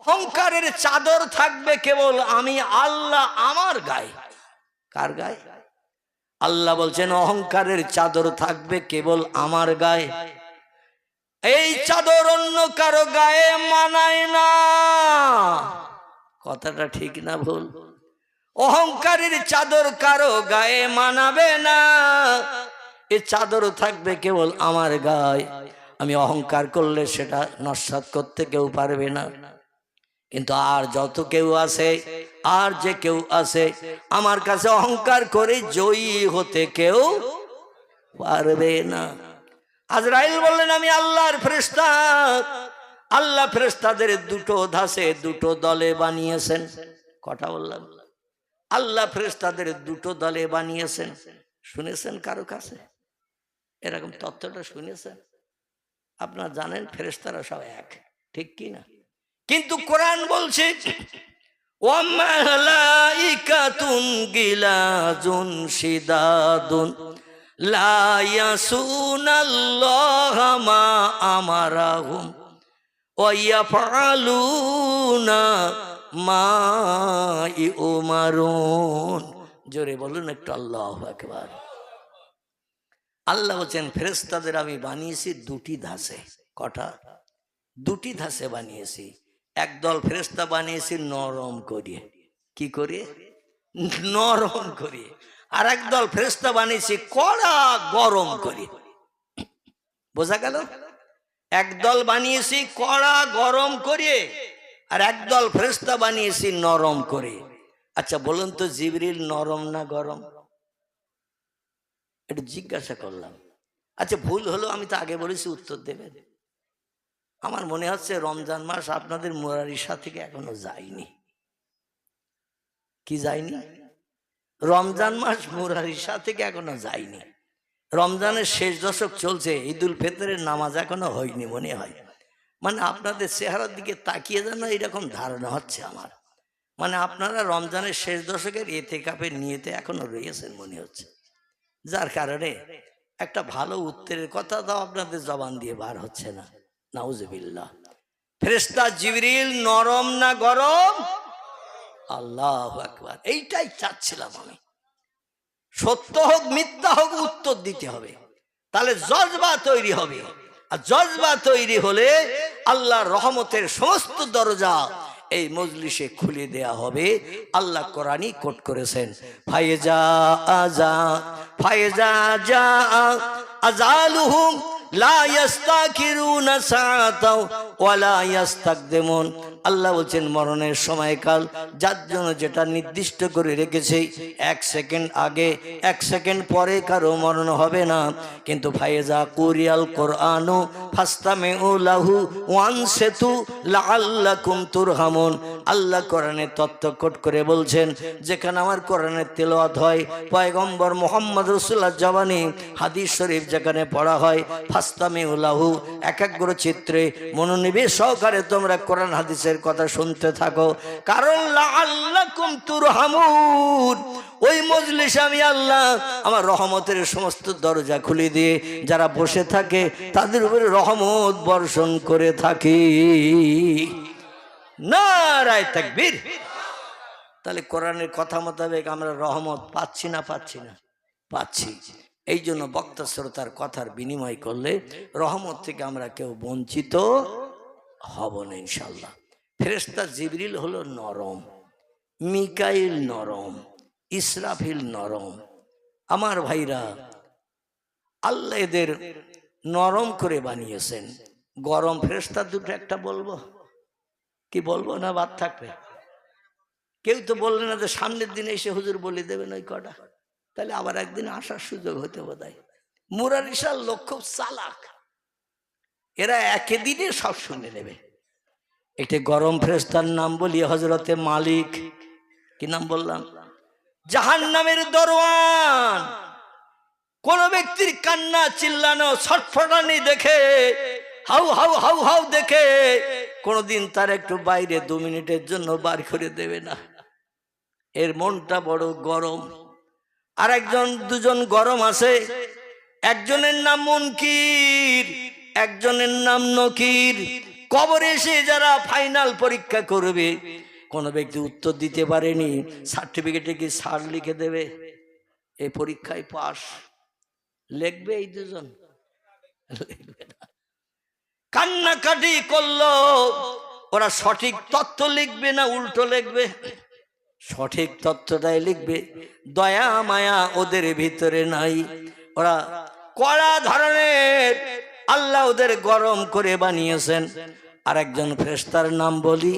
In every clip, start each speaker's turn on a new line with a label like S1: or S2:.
S1: অহংকারের চাদর থাকবে কেবল আমি আল্লাহ আমার গায়ে। কার গায়ে? আল্লাহ বলছেন অহংকারের চাদর থাকবে কেবল আমার গায়ে। এই চাদর অন্য কারো গায়ে মানায় না। কথাটা ঠিক না ভুল? অহংকারের চাদর কারো গায়ে মানাবে না। এই চাদর থাকবে কেবল আমার গায়ে। আমি অহংকার করলে সেটা নস্যাৎ করতে কেউ পারবে না। কিন্তু আর যত কেউ আছে, আর যে কেউ আছে আমার কাছে অহংকার করে জয়ী হতে কেউ পারবে না। আজরাইল বললেন আমি আল্লাহর ফেরেশতা। আল্লাহ ফেরেশতাদের দুটো ধাসে দুটো দলে বানিয়েছেন। কথা বললাম, আল্লাহ ফেরেশতাদের দুটো দলে বানিয়েছেন। শুনেছেন কারো কাছে এরকম তথ্যটা? শুনেছেন? আপনারা জানেন ফেরেশতারা সব এক, ঠিক কি না? কিন্তু কোরআন বলছে ওয়া মালাইকাতুন গিলাজুন শিদাদুন লা ইয়াসুনাল্লাহা মা আমারাহুম ওয়া ইয়াফআলুনা মা ইউমারুন। জোরে বলুন একটু আল্লাহু আকবার। আল্লাহ বলেন ফেরেশতাদের আমি বানিয়েছি দুটি ধাসে। কটা? দুটি ধাসে বানিয়েছি। একদল ফেরেশতা বানিয়েছি নরম করিয়ে। কি করে? নরম করিয়ে। আর একদল ফেরেশতা বানিয়েছি কড়া গরম করে। বোঝা গেল? একদল বানিয়েছি কড়া গরম করে, আর একদল ফেরেশতা বানিয়েছি নরম করে। আচ্ছা বলুন তো জিবরিল নরম না গরম? একটু জিজ্ঞাসা করলাম। আচ্ছা ভুল হলো আমি তো আগে বলেছি, উত্তর দেবেন। আমার মনে হচ্ছে রমজান মাস আপনাদের মুরারিশা থেকে এখনো যায়নি। কি যায়নি? রমজান মাস মুরারিশা থেকে এখনো যায়নি। রমজানের শেষ দশক চলছে, ঈদুল ফিতরের নামাজ এখনো হয়নি মনে হয়। মানে আপনাদের চেহারার দিকে তাকিয়ে যেন এরকম ধারণা হচ্ছে আমার। মানে আপনারা রমজানের শেষ দশকের ইতিকাফের নিয়তে এখনো রয়েছেন মনে হচ্ছে। যার কারণে একটা ভালো উত্তরের কথা দাও আপনাদের জবান দিয়ে বার হচ্ছে না। নাউজুবিল্লাহ। ফেরেশতা জিবরিল নরম না গরম? আল্লাহু আকবার। এইটাই চাচ্ছিলাম আমি। সত্য হোক মিথ্যা হোক উত্তর দিতে হবে, তাহলে জজবা তৈরি হবে। আর জজবা তৈরি হলে আল্লাহর রহমতের সমস্ত দরজা এই মজলিসে খুলে দেয়া হবে। আল্লাহ কোরআনই কোট করেছেন ফায়জা আজা ফায়জা জা আজালুহুম লা ইস্তাকিরুনা সাআতাও ওয়ালা ইস্তাকদিমুন। আল্লাহ বলছেন মরণের সময়কাল যার জন্য যেটা নির্দিষ্ট করে রেখেছে, 1 সেকেন্ড আগে 1 সেকেন্ড পরে কারো মরণ হবে না। কিন্তু ফায়জা কুরিয়াল কোরআনু ফাস্তামিউ লাহু ওয়ানসিতু লাআল্লাকুম তুরহামুন। আল্লাহ কোরআনে তত্ত্ব কোট করে বলছেন যেখানে আমার কোরআনের তেলাওয়াত হয়, পয়গম্বর মুহাম্মদ রাসূলুল্লাহ জবানে হাদিস শরীফ যেখানে পড়া হয়, ফাস্তামিউ লাহু একাগ্র চিত্রে মনোনিবেশ সহকারে তোমরা কোরআন হাদিসের কথা শুনতে থাকো। কারণ লাআল্লাকুম তুরহামুন, ওই মজলিসে আমি আল্লাহ আমার রহমতের সমস্ত দরজা খুলে দিয়ে যারা বসে থাকে তাদের উপরে রহমত বর্ষণ করে থাকি। নারায়ে তাকবীর। তাহলে কোরআনের কথা মোতাবেক আমরা রহমত পাচ্ছি না পাচ্ছি না? পাচ্ছি। এই জন্য বক্তা শ্রোতার কথার বিনিময় করলে রহমত থেকে আমরা কেউ বঞ্চিত হব না ইনশাল্লাহ। ফেরেশতা জিবরিল হলো নরম, মিকাইল নরম, ইসরাফিল নরম। আমার ভাইরা আল্লাহ এদের নরম করে বানিয়েছেন। গরম ফেরেশতা দুটো একটা বলবো কি বলবো না বাদ থাকবে? কেউ তো বললেন না যে সামনের দিনে এসে হুজুর বলে দেবেন ওই কটা, তাহলে আবার একদিন আসার সুযোগ হতে বোধহয়। মুরারিশার লোক খুব চালাক, এরা একদিনে সব শুনে নেবে। একটি গরম ফেরেশতার নাম বলি হযরতে মালিক। কি নাম বললাম? জাহান্নামের দরওয়ান। কোন ব্যক্তির কান্না চিল্লানো ছটফটানি দেখে, হাউ হাউ হাউ হাউ দেখে কোনদিন তার একটু বাইরে 2 মিনিটের জন্য বার করে দেবে না। এর মনটা বড় গরম। আর একজন দুজন গরম আছে, একজনের নাম মুনকির, একজনের নাম নকির। কবরে এসে যারা ফাইনাল পরীক্ষা করবে, কোনো ব্যক্তি উত্তর দিতে পারেনি, সার্টিফিকেটে কি স্যার লিখে দেবে এই পরীক্ষায় পাস? লিখবে এই দুজন? লিখবে না। কান্নাকাটি করলো, ওরা সঠিক তথ্য লিখবে না উল্টো লিখবে? সঠিক তথ্যটাই লিখবে। দয়া মায়া ওদের ভিতরে নাই। ওরা কড়া ধরনের, আল্লাহ ওদের গরম করে বানিয়েছেন। আর একজন ফেরেশতার নাম বলি,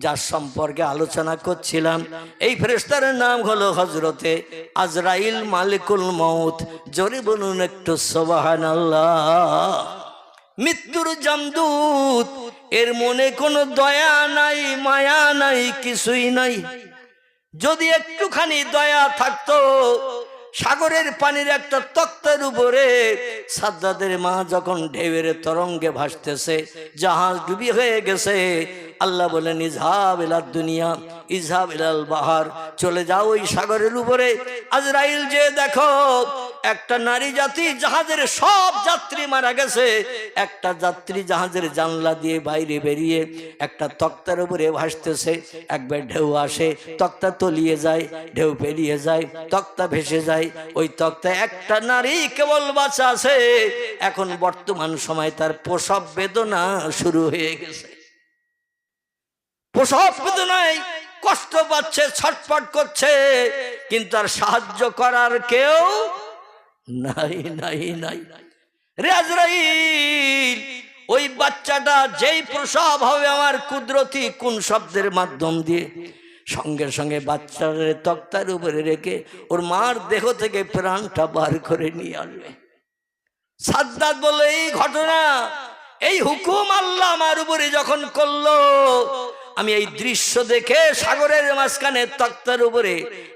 S1: যার সম্পর্কে আলোচনা করছিলাম। এই ফেরেশতার নাম হলো হযরতে আজরাইল মালিকুল মউত। জোরে বলুন একটু সুবহানাল্লাহ। মৃত্যুর জামদূত, এর মনে কোনো দয়া নাই, মায়া নাই, কিছুই নাই। যদি একটুখানি দয়া থাকতো, সাগরের পানির একটা তক্তার উপরে সাদ্দাদের মা যখন ঢেউয়ের তরঙ্গে ভাসতেছে, জাহাজ ডুবি হয়ে গেছে, আল্লাহ বলেন ইজহাব ইলাদ দুনিয়া ইজহাব ইলাল বাহার, চলে যাও ওই সাগরের উপরে। আজরাইল যে দেখো, একটা নারী জাতি জাহাজের সব যাত্রী মারা গেছে, একটা যাত্রী জাহাজের জানলা দিয়ে বাইরে বেরিয়ে একটা তক্তার উপরে ভাসতেছে। একবার ঢেউ আসে, তক্তা তলিয়ে যায়, ঢেউ পেরিয়ে যায়, তক্তা ভেসে যায়। ওই তক্তায় একটা নারী কেবল বাঁচা আছে। এখন বর্তমান সময় তার প্রসব বেদনা শুরু হয়ে গেছে। প্রসব বেদনায় কষ্ট পাচ্ছে, ছটফট করছে, কিন্তু আর সাহায্য করার কেউ নাই, নাই, নাই। রে আজরাইল, ওই বাচ্চাটা যেই প্রসব হবে আমার কুদরতি কোন শব্দের মাধ্যম দিয়ে, সঙ্গে সঙ্গে বাচ্চারে তক্তার উপরে রেখে ওর মার দেহ থেকে প্রাণটা বার করে নিয়ে আসবে। সাদ্দাত বলে এই ঘটনা, এই হুকুম আল্লাহ আমার উপরে যখন করলো, আমি এই দৃশ্য দেখে সাগরের মাঝখানে তক্তার উপরে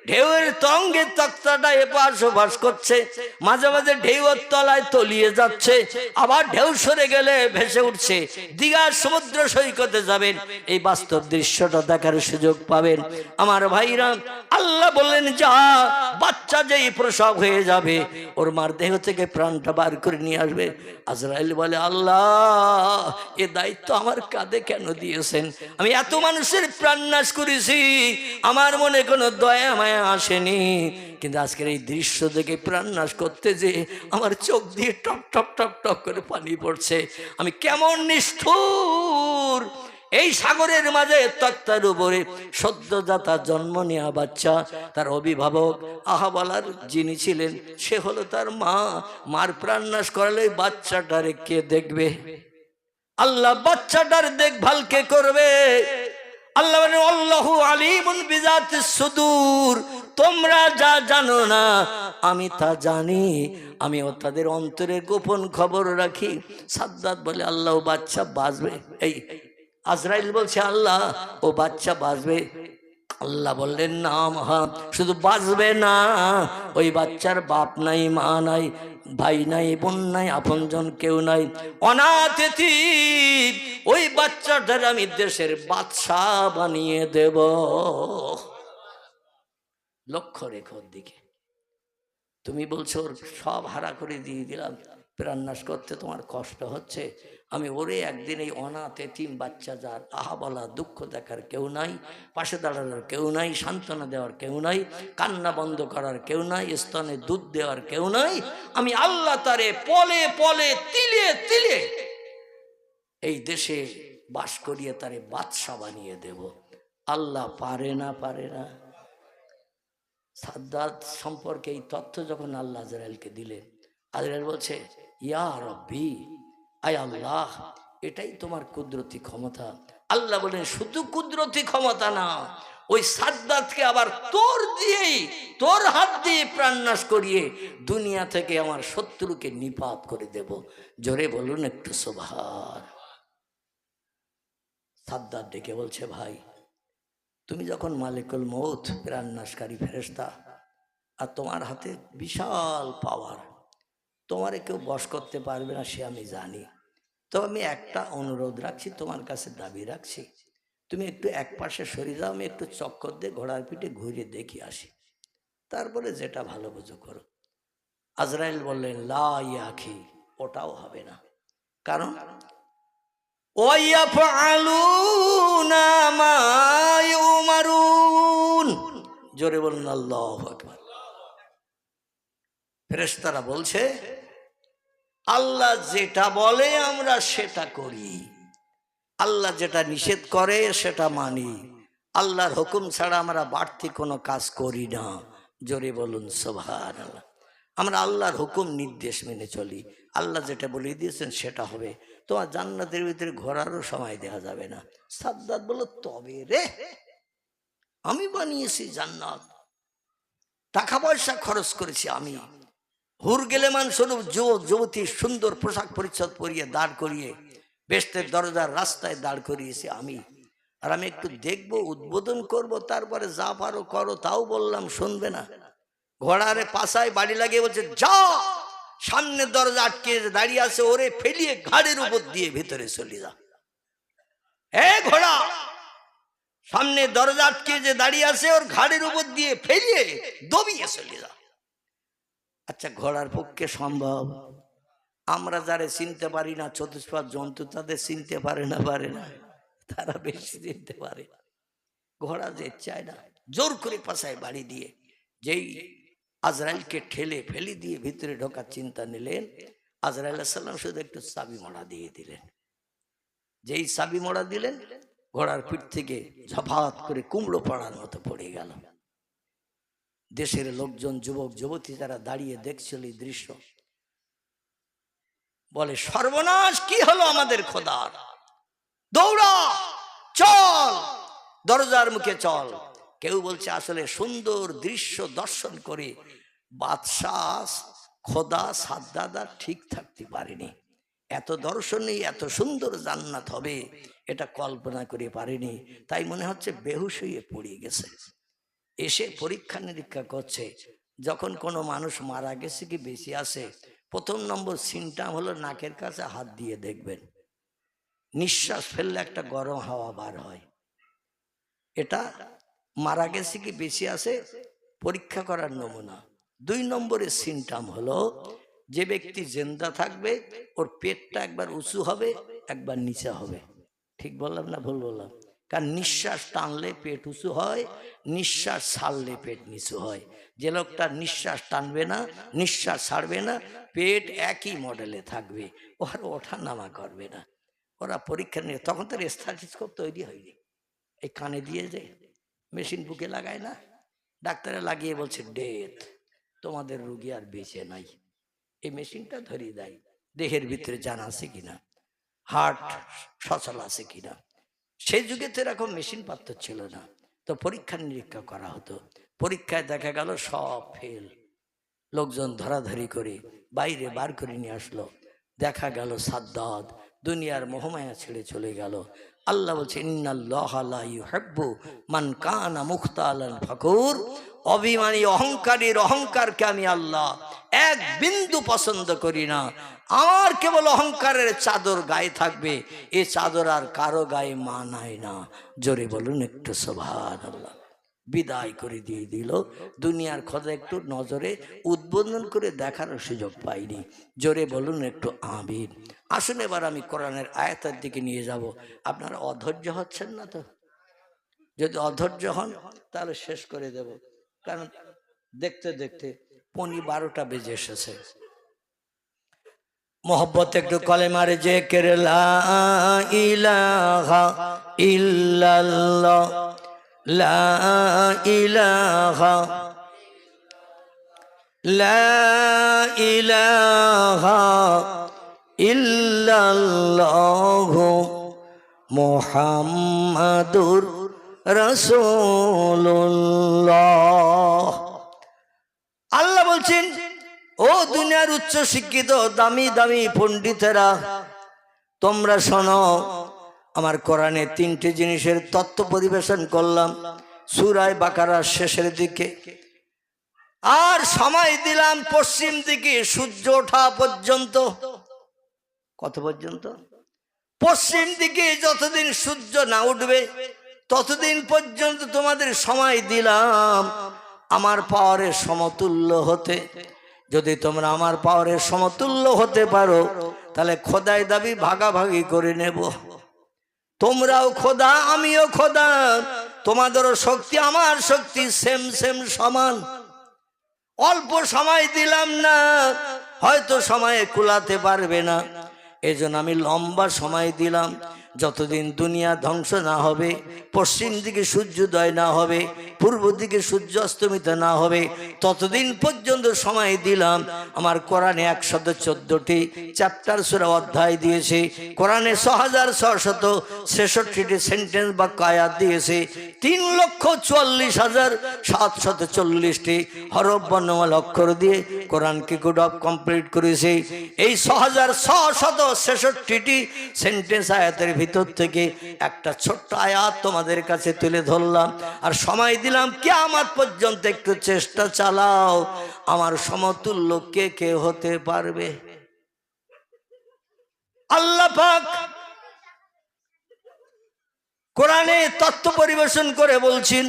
S1: ঢেউয়ের তরঙ্গে তক্তাটা এপাশ ওপাশ করছে, মাঝে মাঝে ঢেউয়ের তলায় তলিয়ে যাচ্ছে, আবার ঢেউ সরে গেলে ভেসে উঠছে। দীঘার সমুদ্র সৈকতে যাবেন, এই বাস্তব দৃশ্যটা দেখার সুযোগ পাবেন। আমার ভাইরা, আল্লাহ বললেন যা, বাচ্চা যেই প্রসব হয়ে যাবে ওর মার দেহ থেকে প্রাণটা বার করে নিয়ে আসবে। আজরাইল বলে আল্লাহ, এ দায়িত্ব আমার কাঁধে কেন দিয়েছেন? আমি এত মানুষের প্রাণ নাশ করেছি, আমার মনে কোনো দয়া মায়া আসেনি, কিন্তু আজকের এই দৃশ্য দেখে প্রাণ নাশ করতে যে আমার চোখ দিয়ে টপ টপ টপ টপ করে পানি পড়ছে। আমি কেমন নিষ্ঠুর! এই সাগরের মাঝে তক্তার উপরে সদ্যজাতা জন্ম নেওয়া বাচ্চা, তার অভিভাবক আহাবালার যিনি ছিলেন সে হলো তার মা। মার প্রাণ নাশ করালে বাচ্চাটারে কে দেখবে? আল্লাহ বাচ্চাটার দেখভাল কে করবে? আল্লাহ বলেন আল্লাহু আলিমুন বিজাতিস সুদূর, তোমরা যা জানো না আমি তা জানি, আমি তাদের অন্তরের গোপন খবর রাখি। সাদ্দাত বলে আল্লাহ, ও বাচ্চা বাঁচবে? এই আজরাইল বলছে আল্লাহ, ও বাচ্চা বাঁচবে? আল্লাহ বললেন না মহা, শুধু বাঁচবে না, ওই বাচ্চার বাপ নাই, মা নাই, ভাই নাই, বোন নাই, আপনজন কেউ নাই, অনাথ এতিম। ওই বাচ্চাটার আমি দেশের বাদশা বানিয়ে দেব। লক্ষ্য রেখো দিকে। তুমি বলছো ওর সব হারা করে দিয়ে দিলাম, প্রাণ নাশ করতে তোমার কষ্ট হচ্ছে, আমি ওরে একদিন এই অনাথ এতিম বাচ্চা, যার আহা বলা দুঃখ দেখার কেউ নাই, পাশে দাঁড়ানোর কেউ নাই, সান্ত্বনা দেওয়ার কেউ নাই, কান্না বন্ধ করার কেউ নাই, স্তনে দুধ দেওয়ার কেউ নাই, আমি আল্লাহ তারে পলে পলে তিলে তিলে এই দেশে বাস করিয়ে তারে বাদশা বানিয়ে দেব। আল্লাহ পারে না? পারে না? সাদ্দাত সম্পর্কে এই তথ্য যখন আল্লাহ আজরাইলকে দিলেন, আজরাইল বলছে ইয়া রব্বি, আয় আল্লাহ, এটাই তোমার কুদরতি ক্ষমতা। আল্লাহ বলেন শুধু কুদরতি ক্ষমতা না, ওই সাদ্দাতকে আবার তোর দিয়েই, তোর হাত দিয়ে প্রাণনাশ করিয়ে দুনিয়া থেকে আমার শত্রুকে নিপাত করে দেব। জোরে বলুন একটু সুবহান। সাদ্দাত ডেকে বলছে ভাই, তুমি যখন মালিকুল মউত, প্রাণনাশকারী ফেরেশতা, আর তোমার হাতে বিশাল পাওয়ার, তোমারে কেউ বশ করতে পারবে না সে আমি জানি, তো আমি একটা অনুরোধ রাখছি, তোমার কাছে দাবি রাখছি, তুমি একটু এক পাশে সরে যাও, আমি একটু চক্কর দিয়ে ঘোড়ার পিঠে ঘুরে দেখি আসি, তারপরে যেটা ভালো বুঝো করো। আজরাইল বললেন লা ইয়া আখি, ওটাও হবে না। কারণ ওয়ায়াফআলুনা মা ইউমারুন। জোরে বলুন আল্লাহু আকবার। ফেরেশতারা বলছে আল্লাহ যেটা বলে আমরা সেটা করি, আল্লাহ যেটা নিষেধ করে সেটা মানি, আল্লাহর হুকুম ছাড়া আমরা বাড়তি কোনো কাজ করি না। জোরে বলুন সুবহানাল্লাহ। আমরা আল্লাহর হুকুম নির্দেশ মেনে চলি, আল্লাহ যেটা বলে দিয়েছেন সেটা হবে। তোমার জান্নাতের ভিতরে ঘোরারও সময় দেওয়া যাবে না। সাদ্দাত বলল তবে রে, আমি বানিয়েছি জান্নাত, টাকা পয়সা খরচ করেছি আমি, হুর গেলেমান স্বরূপ যুবক যুবতী সুন্দর পোশাক পরিচ্ছদ পরিয়ে দাঁড় করিয়ে বেহেশতের দরজার রাস্তায় দাঁড় করিয়েছি আমি। আর আমি একটু দেখবো, উদ্বোধন করব, তারপরে যা পারো করো। তাও বললাম শুনবে না। ঘোড়ারে পাশায় বাড়ি লাগিয়ে বলছে যা, সামনে দরজা আটকে দাঁড়িয়ে আছে, ওরে ফেলিয়ে ঘাড়ের উপর দিয়ে ভিতরে চলে যা। এ ঘোড়া, সামনে দরজা আটকে যে দাঁড়িয়ে আছে ওর ঘাড়ের উপর দিয়ে ফেলিয়ে দবিয়ে চলে যা। আচ্ছা, ঘোড়ার পক্ষে সম্ভব? আমরা যারা চিনতে পারি না, চতুষ্পাদ জন্তু তাদের চিনতে পারে না, তারা বেশি চিনতে পারে। ঘোড়া যে চায় না, জোর করে পাশায় বাড়ি দিয়ে যেই আজরাইলকে ঠেলে ফেলে দিয়ে ভিতরে ঢোকার চিন্তা নিলেন, আজরাইল আলাইহিস সালাম শুধু একটু চাবি মোড়া দিয়ে দিলেন। যেই চাবি মোড়া দিলেন, ঘোড়ার পিঠ থেকে ঝপাত করে কুমড়ো পড়ার মতো পড়ে গেল। দেশের লোকজন, যুবক যুবতী যারা দাঁড়িয়ে দেখছিল এই দৃশ্য, বলে সর্বনাশ, কি হলো আমাদের খোদার, দৌড়া চল, দরজার মুখে চল। কেউ বলছে আসলে সুন্দর দৃশ্য দর্শন করে বাদশাহ খোদা সাদ্দাত ঠিক থাকতে পারেনি, এত দর্শনে এত সুন্দর জান্নাত হবে এটা কল্পনা করে পারেনি, তাই মনে হচ্ছে বেহুশ হয়ে পড়ে গেছে। এসে পরীক্ষা নিরীক্ষা করছে, যখন কোনো মানুষ মারা গেছে কি বেশি আছে, প্রথম নম্বর সিমটম হলো নাকের কাছে হাত দিয়ে দেখবেন, নিঃশ্বাস ফেললে একটা গরম হাওয়া বার হয়, এটা মারা গেছে কি বেশি আছে পরীক্ষা করার নমুনা। দুই নম্বরের সিমটম হলো যে ব্যক্তি জিন্দা থাকবে ওর পেটটা একবার উঁচু হবে একবার নিচে হবে। ঠিক বললাম না ভুল বললাম? কারণ নিঃশ্বাস টানলে পেট উঁচু হয়, নিঃশ্বাস ছাড়লে পেট নিচু হয়। যে লোকটা নিঃশ্বাস টানবে না, নিঃশ্বাস ছাড়বে না, পেট একই মডেলে থাকবে, ওর ওঠা নামা করবে না। ওরা পরীক্ষা নিয়ে, তখন তার স্ট্যাথোস্কোপ তৈরি হয়নি, এই কানে দিয়ে যে মেশিন বুকে লাগায় না, ডাক্তারে লাগিয়ে বলছে ডেথ, তোমাদের রুগী আর বেঁচে নাই। এই মেশিনটা ধরিয়ে দেয় দেহের ভিতরে জান আছে কিনা, হার্ট সচল আছে কিনা। সেই যুগে তো এরকম মেশিন পাত্র ছিল না, তো পরীক্ষা নিরীক্ষা করা হতো। পরীক্ষায় দেখা গেল সব ফেল, লোকজন ধরাধরি করে বাইরে বার করে নিয়ে আসলো, দেখা গেল সাদ্দাত দুনিয়ার মোহমায়া ছেড়ে চলে গেল। আল্লাহ বলছে ইন্নাল্লাহা লা ইউহিব্বু মান কানা মুখতালান ফাকুর, অভিমানী অহংকারীর অহংকারকে আমি আল্লাহ এক বিন্দু পছন্দ করি না। আমার কেবল অহংকারের চাদর গায়ে থাকবে, এ চাদর আর কারো গায়ে মানায় না। জোরে বলুন একটু সুবহানাল্লাহ। বিদায় করে দিয়ে দিল। দুনিয়ার খোদা একটু নজরে উদ্বোধন করে দেখার সুযোগ পাইনি। জোরে বলুন একটু আমিন। আসুন এবার আমি কোরআনের আয়াতের দিকে নিয়ে যাব। আপনারা অধৈর্য হচ্ছেন না তো? যদি অধৈর্য হন তাহলে শেষ করে দেব, কারণ দেখতে দেখতে 12টা বেজে এসেছে। মোহব্বত একটু কলেমার জিকির লা ইলাহা ইল্লাল্লাহ, লা ইলাহা লা ইলাহা ইল্লাল্লাহ মুহাম্মাদুর রাসূলুল্লাহ। আল্লাহ বলছেন, ও দুনিয়ার উচ্চ শিক্ষিত দামি দামি পণ্ডিতেরা, তোমরা শোনো, আমার কোরআনে 3টে জিনিসের তত্ত্ব পরিবেশন করলাম সূরা বাকারার শেষের দিকে, আর সময় দিলাম পশ্চিম দিকে সূর্য ওঠা পর্যন্ত। কত পর্যন্ত? পশ্চিম দিকে যতদিন সূর্য না উঠবে ততদিন পর্যন্ত তোমাদের সময় দিলাম আমার পাওয়ারের সমতুল্য হতে। যদি তোমরা আমার পাওয়ারের সমতুল্য হতে পারো তাহলে খোদাই দাবি ভাগাভাগি করে নেব। তোমরাও খোদা আমিও খোদা, তোমাদেরও শক্তি আমার শক্তি সেম সেম সমান। অল্প সময় দিলাম না, হয়তো সময়ে কুলাতে পারবে না, এজন্য আমি লম্বা সময় দিলাম। যতদিন দুনিয়া ধ্বংস না হবে, পশ্চিম দিকে সূর্যোদয় না হবে, পূর্ব দিকে সূর্য অস্তমিত না হবে, ততদিন পর্যন্ত সময় দিলাম। আমার কোরআনে 114টি চ্যাপ্টার সূরা অধ্যায় দিয়েছে, কোরআনে 6663টি সেন্টেন্স বা আয়াত দিয়েছে, 3,44,740টি হরফ বর্ণমালা অক্ষর দিয়ে কোরআনকে কোড অফ কমপ্লিট করেছে। এই 6663টি সেন্টেন্স আয়াতের ভিতর থেকে একটা ছোট্ট আয়াত তোমাদের কাছে তুলে ধরলাম, আর সময় দিলাম কিয়ামত পর্যন্ত। একটু চেষ্টা চালাও, আমার সমতুল্য কে কে হতে পারবে? আল্লাহ পাক কোরআনে তত্ত্ব পরিবেশন করে বলছেন,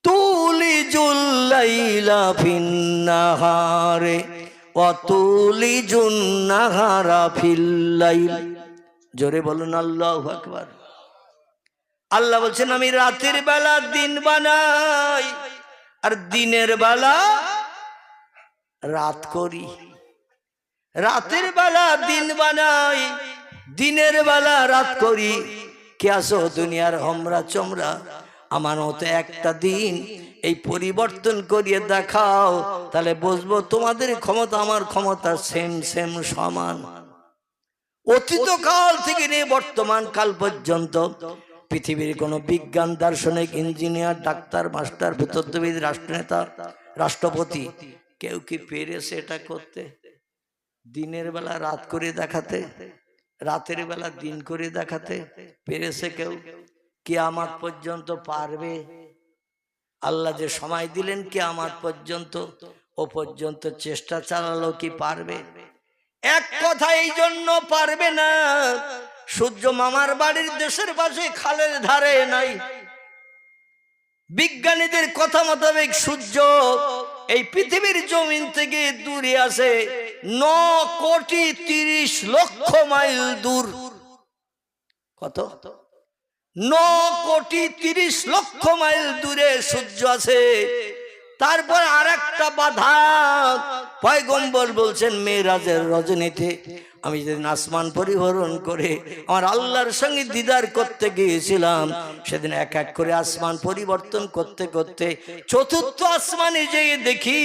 S1: তুলিজুল লাইলা ফিন নাহারে ওয়া তুলিজুন নাহারা ফিল লাইল। জোরে বলুন আল্লাহু আকবার। আল্লাহ বলছেন, আমি রাতের বেলা দিন বানাই আর দিনের বেলা রাত করি। রাতের বেলা দিন বানাই, দিনের বেলা রাত করি। কে আসো দুনিয়ার হমরা চমরা, আমার মতো একটা দিন এই পরিবর্তন করিয়ে দেখাও, তাহলে বুঝবো তোমাদের ক্ষমতা আমার ক্ষমতা সেম সেম সমান। অতীত কাল থেকে নিয়ে বর্তমান কাল পর্যন্ত পৃথিবীর কোন বিজ্ঞান, দার্শনিক, ইঞ্জিনিয়ার, ডাক্তার, মাস্টার, ভূতত্ত্ববিদ, রাষ্ট্রনেতা, রাষ্ট্রপতি, কেউ কি পেরেছে এটা করতে? দিনের বেলা রাত করে দেখাতে, রাতের বেলা দিন করে দেখাতে পেরেছে কেউ? কিয়ামত পর্যন্ত পারবে? আল্লাহ যে সময় দিলেন কিয়ামত পর্যন্ত, ও পর্যন্ত চেষ্টা চালালো কি পারবে? এক কথা এই জন্য পারবে না, সূর্য মামার বাড়ির দেশের পাশে খালের ধারে নাই। বিজ্ঞানীদের কথা মোতাবেক সূর্য এই পৃথিবীর জমিন থেকে দূরে আছে 9,30,00,000 মাইল দূর। কত? 9,30,00,000 মাইল দূরে সূর্য আছে। তারপর আর একটা বাধা, পয়গম্বর বলছেন মেরাজের রজনীতে আমি যেদিন আসমান পরিভ্রমণ করে আমার আল্লাহর সঙ্গে দিদার করতে গিয়েছিলাম, সেদিন এক এক করে আসমান পরিবর্তন করতে করতে চতুর্থ আসমানে যেয়ে দেখি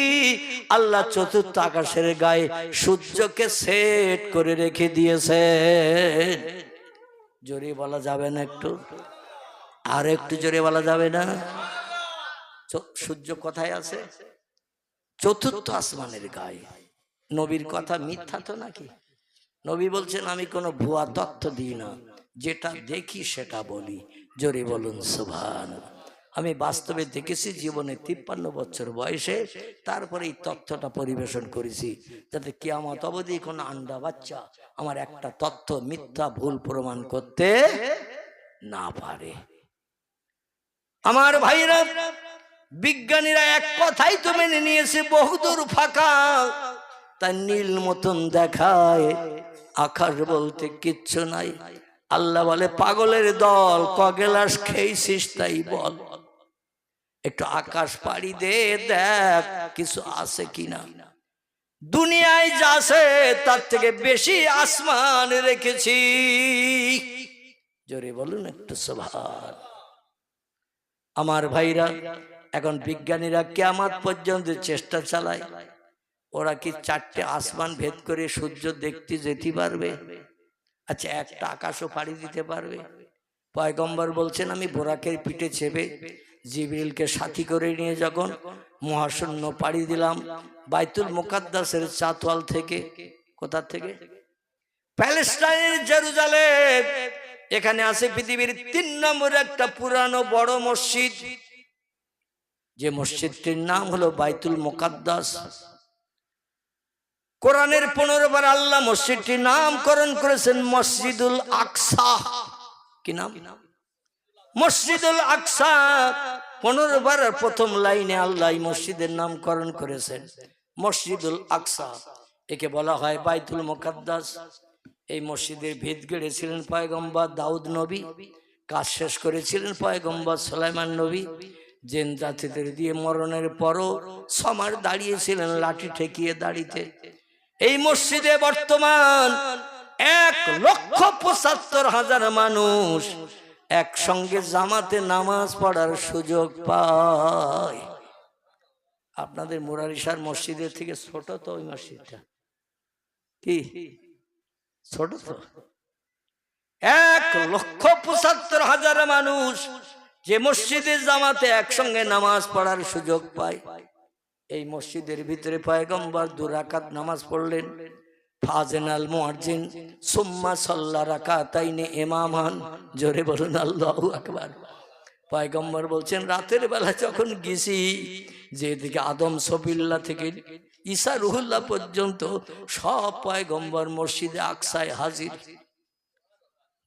S1: আল্লাহ চতুর্থ আকাশের গায়ে সূর্যকে সেট করে রেখে দিয়েছে। জোরে বলা যাবে না একটু? আর একটু জোরে বলা যাবে না? সূর্য কোথায় আছে? চতুর্থ আসমানের গায়ে। নবীর কথা মিথ্যা তো নাকি? নবী বলছেন, আমি কোনো ভুয়া তথ্য দিই না, যেটা দেখি সেটা বলি। জোরে বলুন সুবহানাল্লাহ। আমি বাস্তবে দেখেছি, জীবনে 53 বছর বয়সে তারপরে এই তথ্যটা পরিবেশন করেছি, যাতে কিয়ামত অবধি কোনো আন্ডা বাচ্চা আমার একটা তথ্য মিথ্যা ভুল প্রমাণ করতে না পারে। আমার ভাইরা, বিজ্ঞানীরা এক কথাই তো মেনে নিয়েছে, বহুদূর ফাঁকা, তাই নীল মতন দেখায়, আকাশ বলতে কিচ্ছু নাই। আল্লাহ বলে, পাগলের দল, কগেলাস খেয়েছিস তাই বল, একটু আকাশ পাড়ি দে, দেখ কিছু আছে কিনা। দুনিয়ায় যা আছে তার থেকে বেশি আসমান রেখেছি। জোরে বলুন একটু সুবহান। আমার ভাইরা, এখন বিজ্ঞানীরা কিয়ামত পর্যন্ত চেষ্টা চালায়, ওরা কি 4টে আসমান ভেদ করে সূর্য দেখতে যেতে পারবে? আচ্ছা, একটা আকাশও পাড়ি দিতে পারবে? পয়গম্বর বলছেন, আমি বোরাকের পিঠে চেপে জিবরিলকে সাথী করে নিয়ে যখন মহাশূন্য পাড়ি দিলাম, বাইতুল মুকাদ্দাসের চাতওয়াল থেকে, কোথা থেকে? প্যালেস্টাইনের জেরুজালেম। এখানে আছে পৃথিবীর 3 নম্বর একটা পুরানো বড় মসজিদ, যে মসজিদটির নাম হলো বাইতুল মুকাদ্দাস। কোরআনের 15 বার আল্লাহ মসজিদটির নামকরণ করেছেন মসজিদুল আকসা। কি নাম? মসজিদুল আকসা। 15 বার প্রথম লাইনে আল্লাহ মসজিদের নামকরণ করেছেন মসজিদুল আকসা। একে বলা হয় বাইতুল মুকাদ্দাস। এই মসজিদের ভিত গেড়েছিলেন পয়গম্বর দাউদ নবী, কাজ শেষ করেছিলেন পয়গম্বর সুলাইমান নবী। জিন জাতিদের দিয়ে মরণের পরও সমার দাঁড়িয়েছিলেন লাঠি ঠেকিয়ে দাঁড়িতে। এই মসজিদে বর্তমান 1,75,000 মানুষ একসঙ্গে জামাতে নামাজ পড়ার সুযোগ পায়। আপনাদের মুরারিশার মসজিদের থেকে ছোট তো ওই মসজিদটা, কি ছোট তো? 1,75,000 মানুষ যে মসজিদে জামাতে একসঙ্গে নামাজ পড়ার সুযোগ পায়। এই মসজিদের ভিতরে পয়গম্বর 2 রাকাত নামাজ পড়লেন। ফাজনাল মুয়াজ্জিন সুম্মা সাল্লা রাকাতাইনি ইমামান। জোরে বলুন আল্লাহু আকবার। পয়গম্বর বলছেন রাতের বেলা যখন গেছি, যেদিকে আদম সফিল্লাহ থেকে ঈসা রুহুল্লাহ পর্যন্ত সব পয়গম্বর মসজিদে আকসায় হাজির।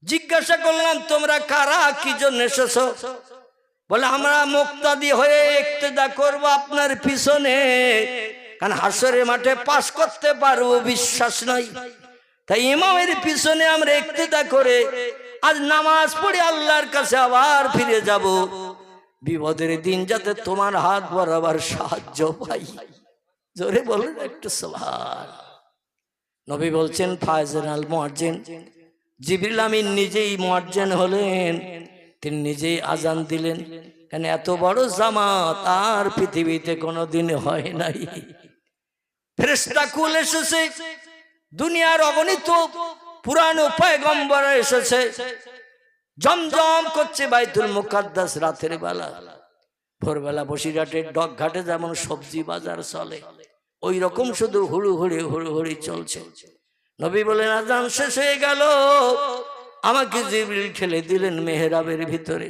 S1: জিজ্ঞাসা করলাম তোমরা কারা, কি জন্য এসেছো? বলে আমরা মুক্তাদি হয়ে ইক্তেদা করব আপনার পিছনে, কারণ হাসরের মাঠে পাশ করতে পারবো বিশ্বাস নাই, তাই ইমামের পিছনে আমরা ইক্তেদা করে আজ নামাজ পড়ে আল্লাহর কাছে আবার ফিরে যাব, বিপদের দিন যাতে তোমার হাত বরাবর সাহায্য পাই। জোরে বলুন একটু সুবহান। নবী বলছেন ফায়জানাল মুয়াজ্জিন, জিবরিল আমিন নিজেই মুয়াজ্জিন হলেন, তিনি নিজেই আজান দিলেন। কেন এত বড় জামাত আর পৃথিবীতে কোনোদিন হয় নাই। ফেরেশতা কুল এসেছে, দুনিয়ার অগণিত পুরানো পয়গম্বর এসেছে। জমজম করছে বাইতুল মুকাদ্দাস রাতের বেলা। ভোরবেলা বসিরহাটের ডক ঘাটে যেমন সবজি বাজার চলে, ওই রকম শুধু হুড়ুহুড়ি চলছে। নবী বলেন আজান শেষ হয়ে গেল, আমাকে জিবরিল ঠেলে দিলেন মেহরাবের ভিতরে।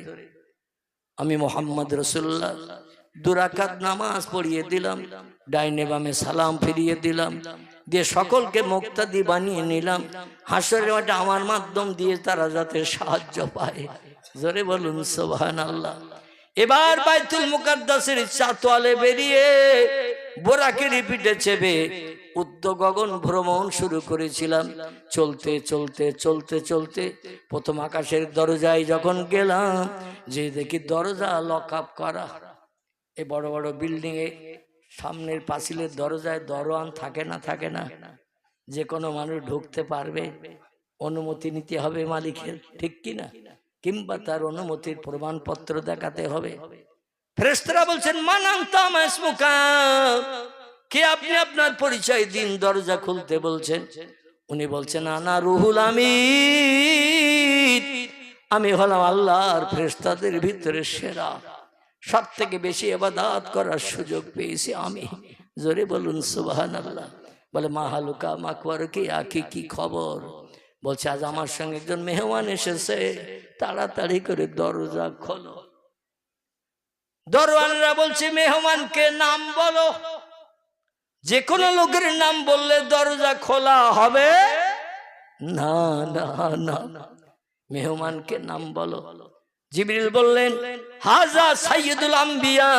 S1: আমি মুহাম্মদ রাসূলুল্লাহ 2 রাকাত নামাজ পড়িয়ে দিলাম, ডাইনে বামে সালাম ফিরিয়ে দিলাম, দিয়ে সকলকে মুক্তাদি বানিয়ে নিলাম। হাসরের মাঠে আমার মাধ্যম দিয়ে তারা যাতে সাহায্য পায়। জোরে বলুন সুবহানাল্লাহ। এবার বাইতুল মুকাদ্দাসের চাতওয়ালে বেরিয়ে বোরাকের পিঠে চেপে উদ্যোগ গগন ভ্রমণ শুরু করেছিলাম। চলতে চলতে চলতে চলতে প্রথম আকাশের দরজায় যখন গেলাম, যে দেখি দরজা লক আপ করা। এই বড় বড় বিল্ডিং এ সামনের পাঁচিলের দরজায় দরওয়ান থাকে না, যে কোনো মানুষ ঢুকতে পারবে, অনুমতি নিতে হবে মালিকের, ঠিক কিনা, কিংবা তার অনুমতির প্রমাণপত্র দেখাতে হবে। ফেরেশতারা বলছেন মান আনতা মা ইসমুকা, কে আপনি, আপনার পরিচয় দিন। দরজা খুলতে বলছেন। উনি বলছেন আনা রুহুল আমিন, আমি হলাম আল্লাহর ফেরেশতাদের ভিতরে সেরা, সব থেকে বেশি ইবাদত করার সুযোগ পেয়েছি আমি। জোরে বলুন সুবহানাল্লাহ। বলে মা হালুকা মাকওয়ারকি, আকি কি খবর? বলছে আজ আমার সঙ্গে একজন মেহমান এসেছে, তাড়াতাড়ি করে দরজা খোলো। দরওয়ানরা বলছে মেহমানকে নাম বলো। যে কোনো লোকের নাম বললে দরজা খোলা হবে না, না না, মেহমানকে নাম বলো। জিবরিল বললেন হাজা সাইয়্যিদুল আম্বিয়া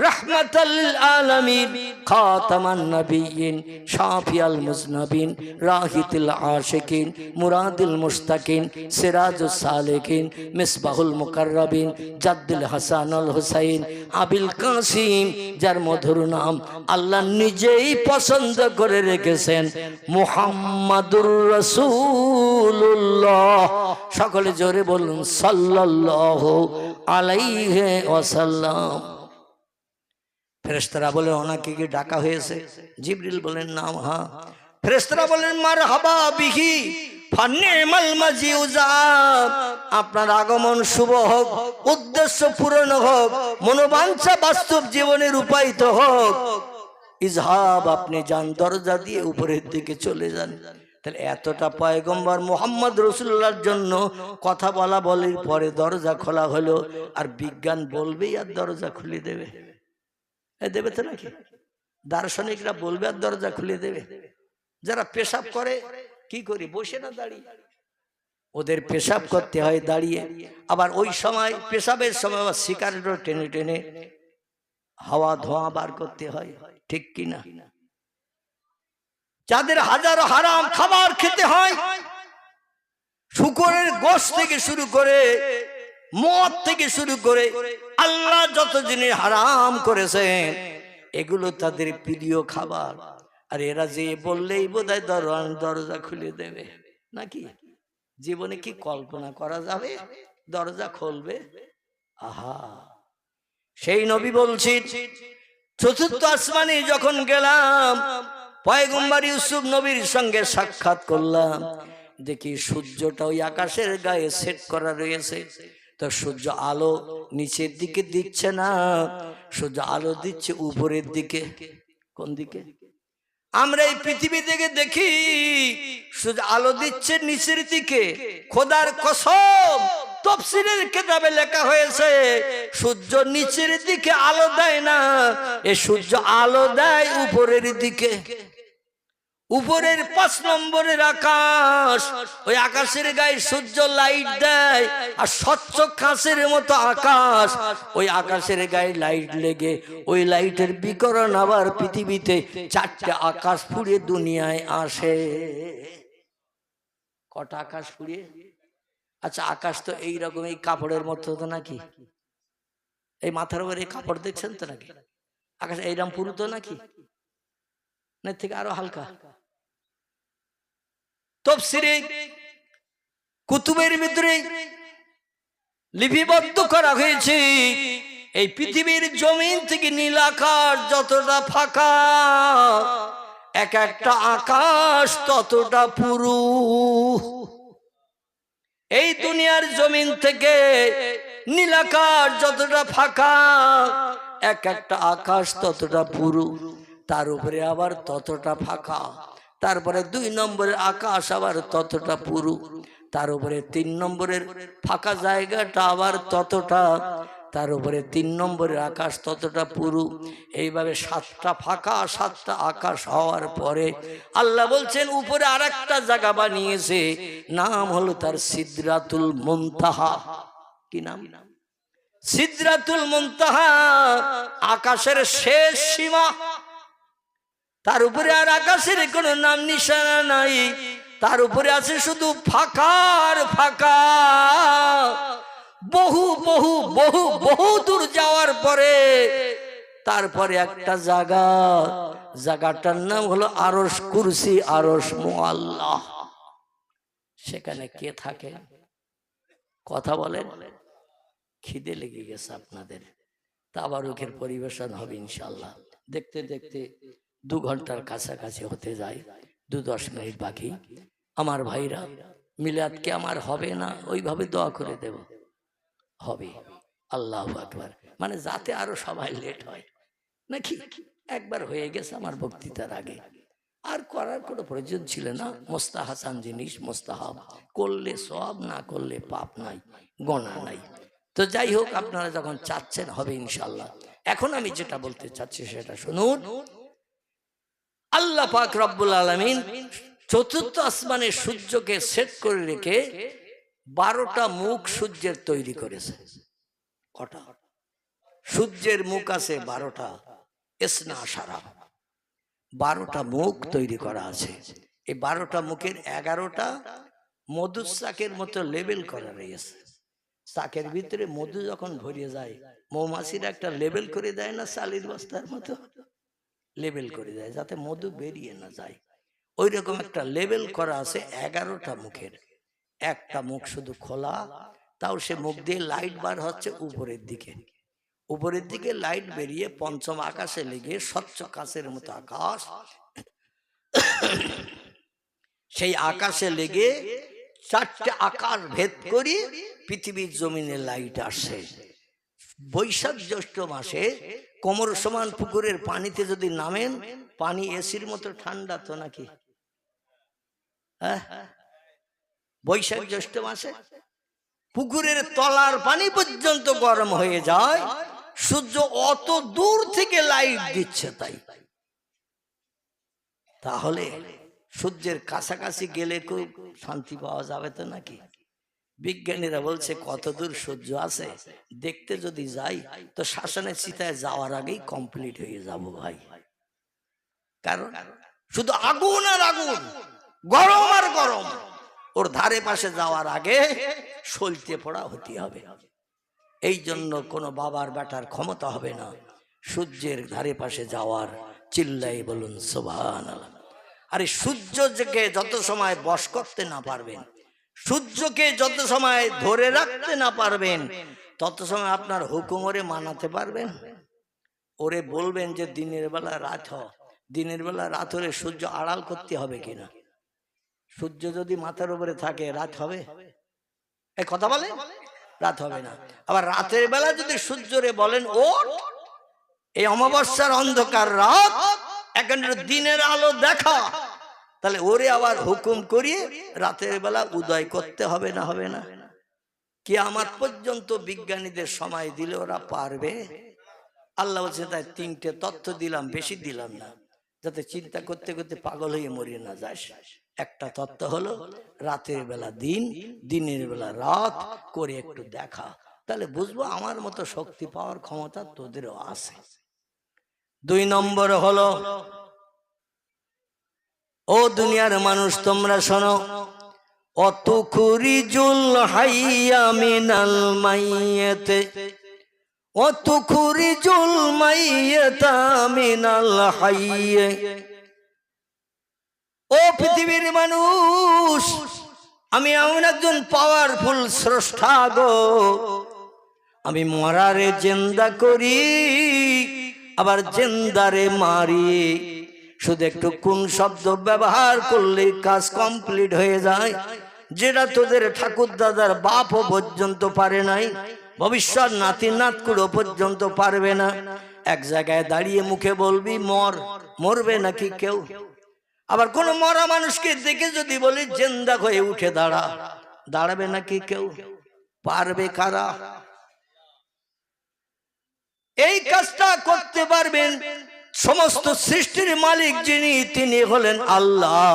S1: রাহমাতাল লিল আলামিন খাতামান নাবিয়্যিন শাফিয়াল মুজনাবিন রাহিতুল আশিকিন মুরাদুল মুশতাকিন সিরাজুস সালিকিন মিসবাহুল মুকাররাবিন জাদ্দুল হাসানুল হুসাইন আবিল কাসিম, যার মধুর নাম আল্লাহ নিজেই পছন্দ করে রেখেছেন মুহাম্মাদুর রাসূলুল্লাহ। সকলে জোরে বলুন সাল্লাল্লাহু আলাইহি ওয়াসাল্লাম। ফেরেশতারা বলে ওনাকে কি ডাকা হয়েছে? জিবরিল বলেন নাম হ্যাঁ। ফেরেশতারা বলেন মারহাবা বিহি ফানিমাল মাজিউজা, আপনার আগমন শুভ হোক, উদ্দেশ্য পূরণ হোক, মনোবাঞ্ছা বাস্তব জীবনে রূপায়িত হোক। ইজহাব, আপনি যান, দরজা দিয়ে উপরের দিকে চলে যান। তাহলে এতটা পয়গম্বর মুহাম্মদ রাসূলুল্লাহর জন্য কথা বলা বলির পরে দরজা খোলা হলো, আর বিজ্ঞান বলবেই আর দরজা খুলে দেবে? দেবে তো নাকি? দার্শনিকরা বলবে আর দরজা খুলে দেবে? যারা পেশাব করে কি করি, বসে না দাঁড়িয়ে? ওদের পেশাব করতে হয় দাঁড়িয়ে। আবার ওই সময় পেশাবের সময় আবার সিগারেটও টেনে টেনে হাওয়া ধোঁয়া বার করতে হয়, ঠিক কিনা? যাদের হাজারো হারাম খাবার খেতে হয়, শুকরের গোশত থেকে শুরু করে মদ থেকে শুরু করে আল্লাহ যত জিনিস হারাম করেছেন এগুলো তাদের প্রিয় খাবার। আর এরা যে বললেই বোধহয় দরজা খুলে দেবে নাকি? জীবনে কি কল্পনা করা যাবে দরজা খুলবে? আহা, সেই নবী বলছি চতুর্থ আসমানে যখন গেলাম পয়গম্বর ইউসুফ নবীর সঙ্গে সাক্ষাৎ করলাম, দেখি সূর্যটা ওই আকাশের গায়ে সেট করা রয়েছে। তো সূর্য আলো নিচের দিকে দিচ্ছে না, সূর্য আলো দিচ্ছে উপরের দিকে। কোন দিকে? আমরা এই পৃথিবী থেকে দেখি সূর্য আলো দিচ্ছে নিচের দিকে। খোদার কসম, তাফসীরের কিতাবে লেখা হয়েছে সূর্য নিচের দিকে আলো দেয় না, এ সূর্য আলো দেয় উপরের দিকে। উপরের 5 নম্বরের আকাশ, ওই আকাশের গায়ে সূর্য লাইট দেয়। আর স্বচ্ছ কাঁচের মতো আকাশ, ওই আকাশের গায়ে লাইট লেগে ওই লাইটের বিকিরণ আবার পৃথিবীতে 4টে আকাশ পুড়ে দুনিয়ায় আসে। কটা আকাশ পুড়ে? আচ্ছা, আকাশ তো এইরকম এই কাপড়ের মতো তো নাকি? এই মাথার উপরে কাপড় দেখছেন তো নাকি? আকাশ এইরকম পুরু তো নাকি? না থেকে আরো হালকা? তাফসীরে কুতুবের ভিতরে লিপিবদ্ধ করা হয়েছে এই পৃথিবীর জমিন থেকে নীল আকাশ যতটা ফাঁকা, এক একটা আকাশ ততটা পুরু। এই দুনিয়ার জমিন থেকে নীল আকাশ যতটা ফাঁকা, এক একটা আকাশ ততটা পুরু, তার উপরে আবার ততটা ফাঁকা। তারপরে 2 নম্বরের আকাশ আবার ততটা পুরু, তার উপরে 3 নম্বরের ফাঁকা জায়গাটা আবার ততটা, তার উপরে 3 নম্বরের আকাশ ততটা পুরু। এইভাবে 7টা ফাঁকা 7টা আকাশ হওয়ার পরে আল্লাহ বলছেন উপরে আরেকটা জায়গা বানিয়েছে, নাম হলো তার সিদরাতুল মুনতাহা। কি নাম? সিদরাতুল মুনতাহা, আকাশের শেষ সীমা। তার উপরে আর আকাশের কোনো নাম নিশানা নাই, তার উপরে আছে শুধু ফাঁকার ফাঁকা। বহু বহু বহু বহু দূর যাওয়ার পরে তারপরে একটা জায়গা, জায়গাটার নাম হলো আরশ কুরসি, আরশ মুআল্লাহ। সেখানে কে থাকে? কথা বলেন। খিদে লেগে গেছে আপনাদের, তাবারুকের পরিবেশন হবে ইনশাআল্লাহ। দেখতে দেখতে 2 ঘন্টার কাছাকাছি হতে যায়, 2-10 মিনিট বাকি। আমার ভাইরা, মিলাদ কি আমার হবে না? ওইভাবে দোয়া করে দেব, হবে। আল্লাহু আকবার। মানে যাতে আরো সবাই লেট হয় নাকি? একবার হয়ে গেছে আমার বক্তৃতার আগে, আর করার কোনো প্রয়োজন ছিল না। মুস্তাহাসান জিনিস মুস্তাহাব, করলে সওয়াব, না করলে পাপ নাই, গোনা নাই। তো যাই হোক, আপনারা যখন চাচ্ছেন হবে ইনশাআল্লাহ। এখন আমি যেটা বলতে চাচ্ছি সেটা শুনুন। আল্লাহ পাক রব্বুল আলামিন চতুর্থ আসমানে সূর্যকে সেট করে রেখে 12টা মুখ সূর্যের তৈরি করেছে। কটা? সূর্যের মুখ আছে 12টা, ইসনা আশারা, 12টা মুখ তৈরি করা আছে। এই 12টা মুখের 11টা মধুর চাকের মতো লেবেল করা রয়েছে। চাকের ভিতরে মধু যখন ভরে যায়, মৌমাছিরা একটা লেবেল করে দেয় না, চালের বস্তার মতো লেবেল করে দেয় যাতে মধু বেরিয়ে না যায়। ওই রকম একটা লেবেল করা আছে 11টা মুখের। একটা মুখ শুধু খোলা, তাও সে মুখ দিয়ে লাইট বার হচ্ছে উপরের দিকে। উপরের দিকে লাইট বেরিয়ে 5ম আকাশে লেগে স্বচ্ছ কাচের মতো আকাশ, সেই আকাশে লেগে 4টে আকাশ ভেদ করে পৃথিবীর জমিনে লাইট আসে। বৈশাখ জ্যৈষ্ঠ মাসে কোমর সমান পুকুরের পানিতে যদি নামেন, পানি এসির মতো ঠান্ডা তো নাকি? হ্যাঁ, বৈশাখ জ্যৈষ্ঠ মাসে পুকুরের তলার পানি পর্যন্ত গরম হয়ে যায়, সূর্য অত দূর থেকে লাইট দিচ্ছে তাই। তাহলে সূর্যের কাছাকাছি গেলে খুব শান্তি পাওয়া যাবে তো নাকি? বিজ্ঞানীরা বলছে কত দূর সূর্য আছে দেখতে যদি যাই তো শ্মশানের চিতায় যাওয়ার আগেই কমপ্লিট হয়ে যাব ভাই। কারণ শুধু আগুন আর আগুন, গরম আর গরম। ওর ধারে পাশে যাওয়ার আগে সলতে পড়া হতে হবে। এই জন্য কোনো বাবার বেটার ক্ষমতা হবে না সূর্যের ধারে পাশে যাওয়ার। চিল্লাই বলুন সুবহানাল্লাহ। আরে সূর্যকে যত সময় বশ করতে না পারবেন, সূর্যকে যত সময় ধরে রাখতে না পারবেন, তত সময় আপনার হুকুম ওরে মানাতে পারবেন? ওরে বলবেন যে দিনের বেলা রাত হ, দিনের বেলা রাত হলে সূর্য আড়াল করতে হবে কিনা? সূর্য যদি মাথার উপরে থাকে রাত হবে? এই কথা বলে রাত হবে না। আবার রাতের বেলা যদি সূর্যরে বলেন ওঠ, এই অমাবস্যার অন্ধকার রাত, এখন দিনের আলো দেখা, তাহলে ওরে আবার হুকুম করিয়ে রাতের বেলা উদয় করতে হবে না? হবে না? কিয়ামত পর্যন্ত বিজ্ঞানীদের সময় দিলে ওরা পারবে? আল্লাহ বলছে তাই তিনটে তথ্য দিলাম, বেশি দিলাম না, যাতে চিন্তা করতে করতে পাগল হয়ে মরিয়ে না যাস। একটা তত্ত্ব হলো রাতের বেলা দিন, দিনের বেলা রাত করে একটু দেখা, তাহলে বুঝবো আমার মতো শক্তি পাওয়ার ক্ষমতা তোদেরও আছে। 2 নম্বর হলো, ও দুনিয়ার মানুষ তোমরা শোনো, অতুখরিজুল হাইয়া মিনাল মাইয়াতে অতুখরিজুল মাইয়াতা মিনাল হাইয়ে। ও পৃথিবীর মানুষ, আমি এমন একজন পাওয়ারফুল স্রষ্টা গো, আমি মরারে জিন্দা করি, আবার জিন্দারে মারি। শুধু একটু কোন শব্দ ব্যবহার করলে কাজ কমপ্লিট হয়ে যায়, যেটা তোদের ঠাকুর দাদার বাপও পর্যন্ত পারে নাই, ভবিষ্যৎ নাতি নাতকুড়ো পর্যন্ত পারবে না। এক জায়গায় দাঁড়িয়ে মুখে বলবি মর, মরবে নাকি কেউ? আবার কোন মরা মানুষকে দেখে যদি বলি জিন্দা হয়ে উঠে দাঁড়া, দাঁড়াবে নাকি কেউ? পারবে কারা? এই কাজটা করতে পারবেন সমস্ত সৃষ্টির মালিক যিনি, তিনি হলেন আল্লাহ।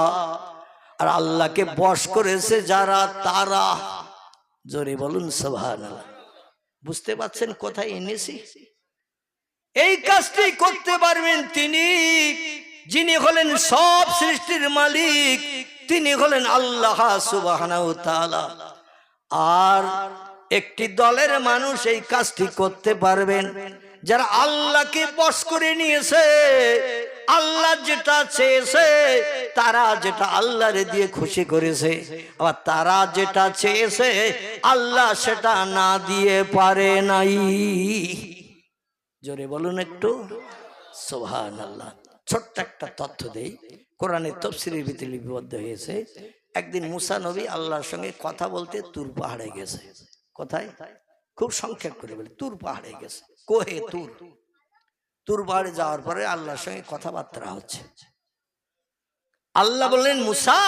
S1: আর আল্লাহকে বশ করেছে যারা, তারা জোরে বলুন সুবহানাল্লাহ। বুঝতে পারছেন কোথায় এনেছি? এই কাজটি করতে পারবেন তিনি, যিনি হলেন সব সৃষ্টির মালিক, তিনি হলেন আল্লাহ সুবহানাহু ওয়া তাআলা। আর একটি দলের মানুষ এই কাজটি করতে পারবেন যারা আল্লাহকে বশ করে নিয়েছে, আল্লাহ যেটা চেয়েছে, তারা যেটা আল্লাহরে দিয়ে খুশি করেছে, আবার তারা যেটা চেয়েছে আল্লাহ সেটা না দিয়ে পারে নাই। জোরে বলুন একটু সুবহানাল্লাহ। ছোট্ট একটা তথ্য দেই, কোরআনের তাফসীরের ভিতরে লিপিবদ্ধ হয়েছে। একদিন মুসা নবী আল্লাহর সঙ্গে কথা বলতে তুর পাহাড়ে গেছে। কোথায়? খুব সংক্ষেপ করে বলি, তুর পাহাড়ে গেছে। কোহে তুর। তুর পাহাড়ে যাওয়ার পরে আল্লাহর সঙ্গে কথাবার্তা হচ্ছে। আল্লাহ বললেন মুসা,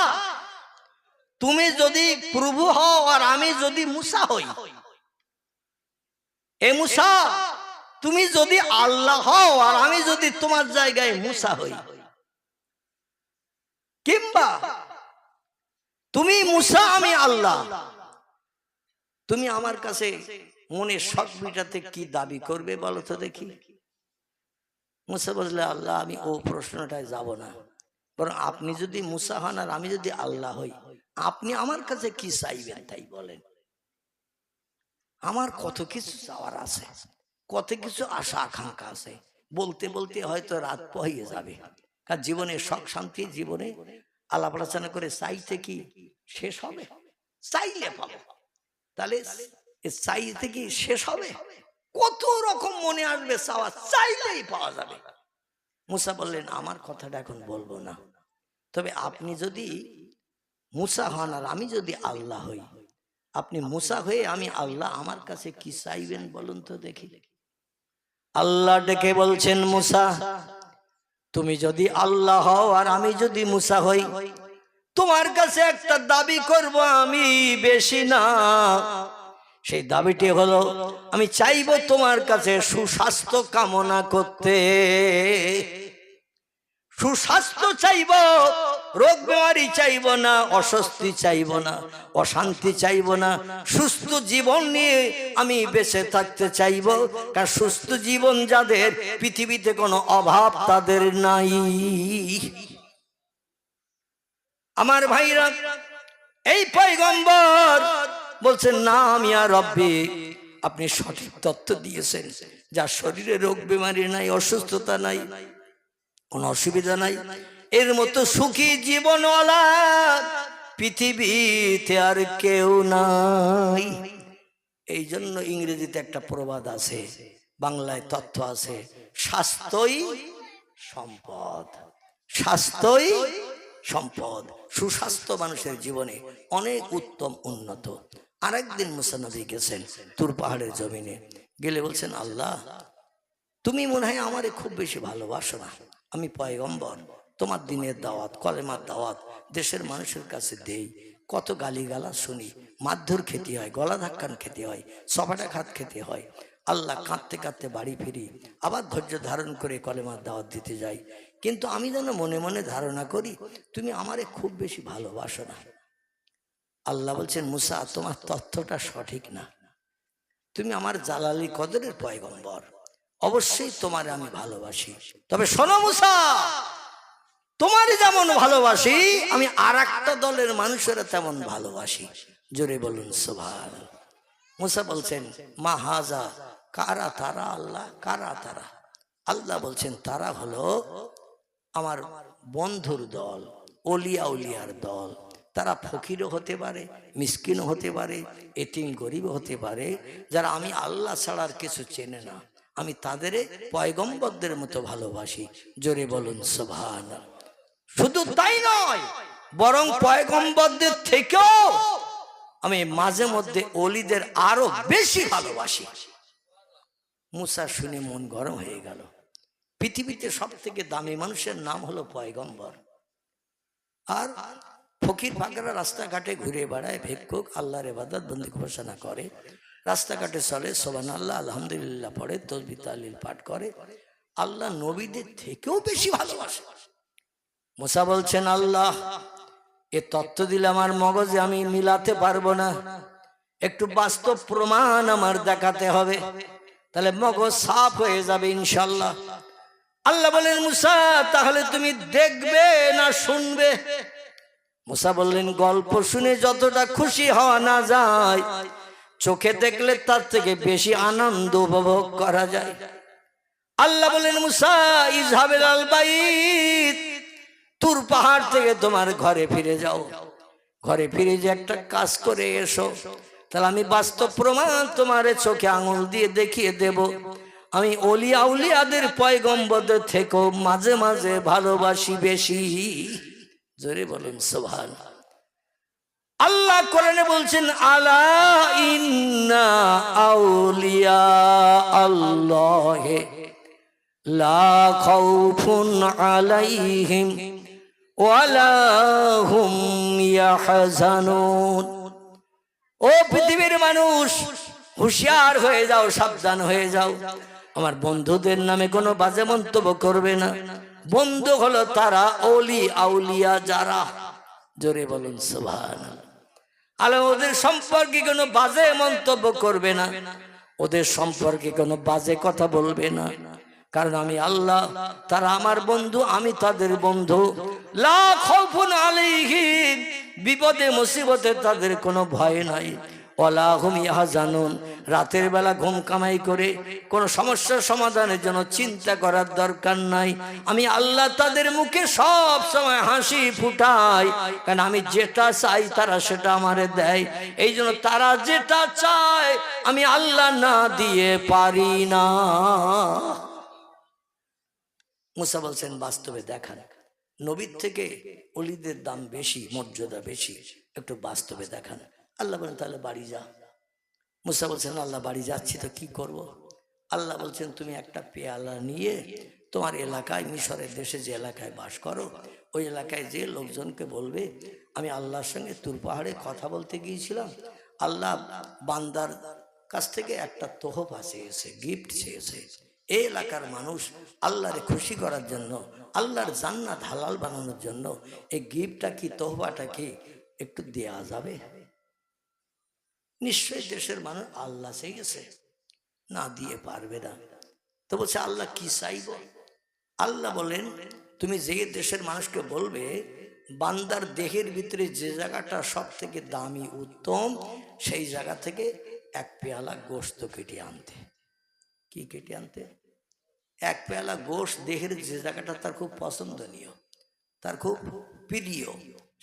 S1: তুমি যদি প্রভু হও আর আমি যদি মুসা হই, এ মুসা তুমি যদি আল্লাহ হও আর আমি যদি তোমার জায়গায় মুসা হই, কিংবা তুমি মুসা আমি আল্লাহ, তুমি আমার কাছে মনে শখ মিটাতে কি দাবি করবে বলো তো দেখি? মুসা বললে আল্লাহ আমি ও প্রশ্নটায় যাব না, বরং আপনি যদি মুসা হন আর আমি যদি আল্লাহ হই, আপনি আমার কাছে কি চাইবেন তাই বলেন। আমার কত কিছু চাওয়ার আছে, কত কিছু আশা আকাঙ্ক্ষা আছে, বলতে বলতে হয়তো রাত পোহাইয়ে যাবে। কারণ জীবনে শখ শান্তি, জীবনে আলাপ আলোচনা করে চাইতে কি শেষ হবে? চাইলে পাবো, তাহলে চাইতে কি শেষ হবে? কত রকম মনে আসবে চাওয়া, চাইলেই পাওয়া যাবে। মুসা বললেন আমার কথাটা এখন বলবো না, তবে আপনি যদি মুসা হন আর আমি যদি আল্লাহ হই, আপনি মুসা হয়ে আমি আল্লাহ, আমার কাছে কি চাইবেন বলুন তো দেখি। আল্লাহ ডেকে বলছেন মুসা, তুমি যদি আল্লাহ হও আর আমি যদি মুসা হই, তোমার কাছে একটা দাবি করব আমি, বেশি না। সেই দাবিটি হলো আমি চাইবো তোমার কাছে সুস্বাস্থ্য কামনা করতে। সুস্বাস্থ্য চাইব, রোগ বেমারি চাইব না, অস্বস্তি চাইব না, অশান্তি চাইব না, সুস্থ জীবন নিয়ে আমি বেঁচে থাকতে চাইব। কারণ সুস্থ জীবন যাদের, পৃথিবীতে কোনো অভাব তাদের নাই। আমার ভাইরা, এই পয়গম্বর বলছেন না মিয়া রব্বি, আপনি সঠিক তথ্য দিয়েছেন, যার শরীরে রোগ বেমারি নাই, অসুস্থতা নাই, কোনো অসুবিধা নাই, এর মতো সুখী জীবনওয়ালা পৃথিবীতে আর কেউ নাই। এই জন্য ইংরেজিতে একটা প্রবাদ আছে, বাংলায় তথ্য আছে, স্বাস্থ্যই সম্পদ। স্বাস্থ্যই সম্পদ। সুস্বাস্থ্য মানুষের জীবনে অনেক উত্তম উন্নত। আরেকদিন মুসা নবী গেছেন তুর পাহাড়ের জমিনে, গেলে বলছেন আল্লাহ তুমি মনে হয় আমারে খুব বেশি ভালোবাসো না, আমি পয়গম্বর, তোমার দিনের দাওয়াত, কলেমার দাওয়াত দেশের মানুষের কাছে দেই, কত গালিগালাজ শুনি, মারধর খেতে হয়, গলা ধাক্কান খেতে হয়, সপাটাঘাত খেতে হয়, আল্লাহ কাঁদতে কাঁদতে বাড়ি ফিরি, আবার ধৈর্য ধারণ করে কলেমার দাওয়াত দিতে যাই, কিন্তু আমি যেন মনে মনে ধারণা করি তুমি আমারে খুব বেশি ভালোবাসো না। আল্লাহ বলছেন মুসা তোমার তথ্যটা সঠিক না, তুমি আমার জালালি কদরের পয়গম্বর, অবশ্যই তোমারে আমি ভালোবাসি, তবে শোনো মুসা, তোমারই যেমন ভালোবাসি আমি আর একটা দলের মানুষেরা তেমন ভালোবাসি। জোরে বলুন সুবহানাল্লাহ। মুসা বলছেন মা হাজা, কারা তারা আল্লাহ, কারা তারা? আল্লাহ বলছেন তারা হলো আমার বন্ধুর দল, ওলিয়া উলিয়ার দল। তারা ফকিরও হতে পারে, মিসকিনও হতে পারে, এতিম গরিব হতে পারে, যারা আমি আল্লাহ ছাড়ার কিছু চেনে না, আমি তাদের পয়গম্বরদের মতো ভালোবাসি। জোরে বলুন সুবহানাল্লাহ। শুধু তাই নয়, বরং পয়গম্বরদের থেকেও আমি মাঝে মধ্যে ওলিদের আরো বেশি ভালোবাসি। মুসা শুনে মন গরম হয়ে গেল। পৃথিবীতে সব থেকে দামি মানুষের নাম হলো পয়গম্বর, আর ফকির ফাকরা রাস্তাঘাটে ঘুরে বেড়ায়, ভিক্ষুক, আল্লাহর ইবাদত বন্দি ঘোষণা করে, রাস্তাঘাটে চলে, সুবহানাল্লাহ আলহামদুলিল্লাহ পড়ে, তাসবিহ তাহলিল পাঠ করে, আল্লাহ নবীদের থেকেও বেশি ভালোবাসে। মুসা বলছেন আল্লাহ এ তত্ত্ব দিলে আমার মগজে আমি মিলাতে পারবো না, একটু বাস্তব প্রমাণ আমার দেখাতে হবে, তাহলে মগজ সাফ হয়ে যাবে ইনশাআল্লাহ। আল্লাহ বলেন মুসা তাহলে তুমি দেখবে না শুনবে? মুসা বললেন গল্প শুনে যতটা খুশি হওয়া না যায়, চোখে দেখলে তার থেকে বেশি আনন্দ উপভোগ করা যায়। আল্লাহ বলেন মুসা ইজহাবিল আল বাইত, তুর পাহাড় থেকে তোমার ঘরে ফিরে যাও, ঘরে ফিরে যে একটা কাজ করে এসো, তাহলে আমি বাস্তব প্রমাণ তোমার চোখে আঙুল দিয়ে দেখিয়ে দেব, আমি ওলিয়া উলিয়াদের পয়গম্বরদের থেকেও মাঝে মাঝে ভালোবাসি বেশি। জোরে বলুন সুবহানাল্লাহ। আল্লাহ কোরআনে বলছেন আলা ইন্না আউলিয়া আল্লাহি লা খাউফুন আলাইহিম ওয়ালা হুম ইয়াহজানুন। ও পৃথিবীর মানুষ হুঁশিয়ার হয়ে যাও, সাবধান হয়ে যাও, আমার বন্ধুদের নামে কোনো বাজে মন্তব্য করবে না। বন্ধু হলো তারা ওলি আউলিয়া যারা, জোরে বলুন সুবহানাল্লাহ। আল্লাহ ওদের সম্পর্কে কোনো বাজে মন্তব্য করবে না, ওদের সম্পর্কে কোনো বাজে কথা বলবে না, কারণ আমি আল্লাহ, তারা আমার বন্ধু, আমি তাদের বন্ধু। লা খাউফুন আলাইহিম, বিপদে মুসিবতে তাদের কোনো ভয় নাই, ওয়ালা হুম ইয়াহজানুন, রাতের বেলা ঘুম কামাই করে কোনো সমস্যার সমাধানের জন্য চিন্তা করার দরকার নাই। আমি আল্লাহ তাদের মুখে সব সময় হাসি ফুটাই, কারণ আমি যেটা চাই তারা সেটা আমারে দেয়। এই জন্য তারা যেটা চায় আমি আল্লাহ না দিয়ে পারি না। মুসা বলছেন বাস্তবে দেখান, নবীর থেকে ওলিদের দাম বেশি, মর্যাদা বেশি, একটু বাস্তবে দেখান। আল্লাহ বলেন তাহলে বাড়ি যা। মুসা বলছেন আল্লাহ বাড়ি যাচ্ছি তো কি করব? আল্লাহ বলছেন তুমি একটা পেয়ালা নিয়ে তোমার এলাকায়, মিশরের দেশে যে এলাকায় বাস করো, ওই এলাকায় যে লোকজনকে বলবে আমি আল্লাহর সঙ্গে তুর পাহাড়ে কথা বলতে গিয়েছিলাম, আল্লাহ বান্দার কাছ থেকে একটা তোহফা চেয়েছে, গিফট চেয়েছে। এই এলাকার মানুষ আল্লাহরে খুশি করার জন্য, আল্লাহর জান্নাত হালাল বানানোর জন্য এই গিফটটা কি, তোহফাটা কি একটু দেয়া যাবে? নিশ্চয়ই দেশের মানুষ আল্লাহ চেয়েছে, না দিয়ে পারবে না। তো বলছে আল্লাহ কি চাইব? আল্লাহ বলেন তুমি যে দেশের মানুষকে বলবে বান্দার দেহের ভিতরে যে জায়গাটা সব থেকে দামি উত্তম, সেই জায়গা থেকে এক পেয়ালা গোশত কেটে আনতে। কি কেটে আনতে? এক পেয়ালা গোশত দেহের যে জায়গাটা তার খুব পছন্দনীয়, তার খুব প্রিয়,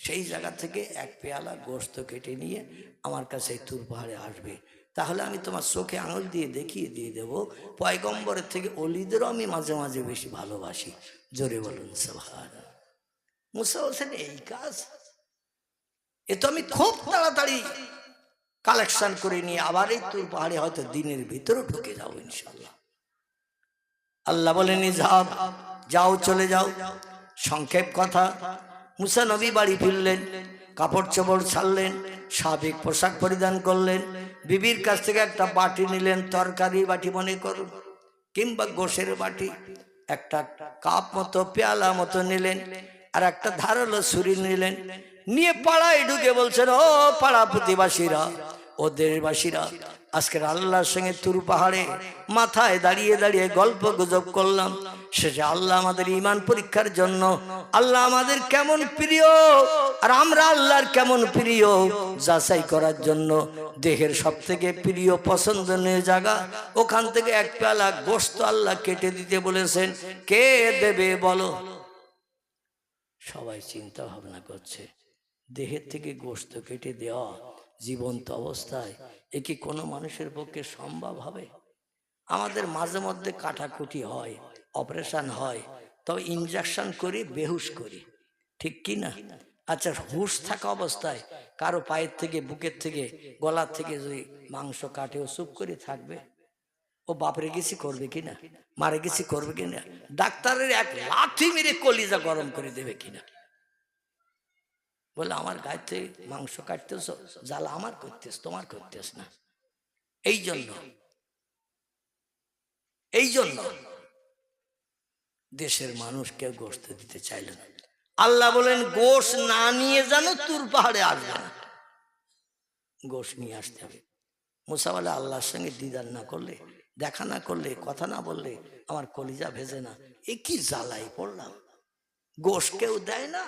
S1: সেই জায়গা থেকে এক পেয়ালা গোশত কেটে নিয়ে আমার কাছে তুর পাহাড়ে আসবে। তাহলে আমি তোমার চোখে আঙুল দিয়ে দেখিয়ে দিয়ে দেবো, পয়গম্বরের থেকে অলিদেরও আমি মাঝে মাঝে বেশি ভালোবাসি। জোরে বলুন সুবহানাল্লাহ। মুসা বলছেন এই কাজ, এ তো আমি খুব তাড়াতাড়ি কালেকশন করে নিয়ে আবার এই তুর পাহাড়ে হয়তো দিনের ভিতরে ঢুকে যাবো ইনশাল্লাহ। আল্লাহ বলেন যাও, যাও চলে যাও। সংক্ষেপ কথা, মুসা নবী বাড়ি ফিরলেন, কাপড় চোপড় ছাড়লেন, স্বাভাবিক পোশাক পরিধান করলেন, বিবির কাছ থেকে একটা বাটি নিলেন, তরকারি বাটি মনে করুন, কিংবা গোশের বাটি, একটা কাপ মতো পেয়ালা মতো নিলেন, আর একটা ধারালো ছুরি নিলেন, নিয়ে পাড়ায় ঢুকে বলছেন, ও পাড়া প্রতিবাসীরা, ও দেশবাসীরা, আজকের আল্লাহর সঙ্গে তুর পাহাড়ে মাথায় দাঁড়িয়ে দাঁড়িয়ে গল্প গুজব করলাম, শেষে আল্লাহ আমাদের ঈমান পরীক্ষার জন্য, আল্লাহ আমাদের কেমন প্রিয় আর আমরা আল্লাহর কেমন প্রিয় যাচাই করার জন্য দেহের সব থেকে প্রিয় পছন্দনীয় জায়গা, ওখান থেকে এক পেয়ালা গোশত আল্লাহ কেটে দিতে বলেছেন। কে দেবে বলো? সবাই চিন্তা ভাবনা করছে, দেহের থেকে গোশত কেটে দেওয়া জীবন্ত অবস্থায়, এ কি কোনো মানুষের পক্ষে সম্ভব হবে? আমাদের মাঝে মধ্যে কাটাকুটি হয়, অপারেশন হয়, তবে ইনজেকশন করি, বেহুশ করি, ঠিক কি না? আচ্ছা, হুশ থাকা অবস্থায় কারো পায়ের থেকে, বুকের থেকে, গলার থেকে যদি মাংস কাটে, ও চুপ করে থাকবে? ও বাপরে গেছি করবে কিনা, মারে গেছি করবে কিনা, ডাক্তারের এক লাথি মেরে কলিজা গরম করে দেবে কিনা? বলে আমার গায়ে থেকে মাংস কাটতেছ, জ্বালা আমার করতেছ, তোমার করতেছ না। এই জন্য দেশের মানুষ কেউ গোশত দিতে চাইল না। আল্লাহ বলেন গোশ না নিয়ে জানো তুর পাহাড়ে আসবে না, গোশ নিয়ে আসতে হবে। মুসা বলে আল্লাহর সঙ্গে দিদার না করলে, দেখা না করলে, কথা না বললে আমার কলিজা ভেজে না, এ কি জ্বালাই পড়লাম, গোশ কেউ দেয় না,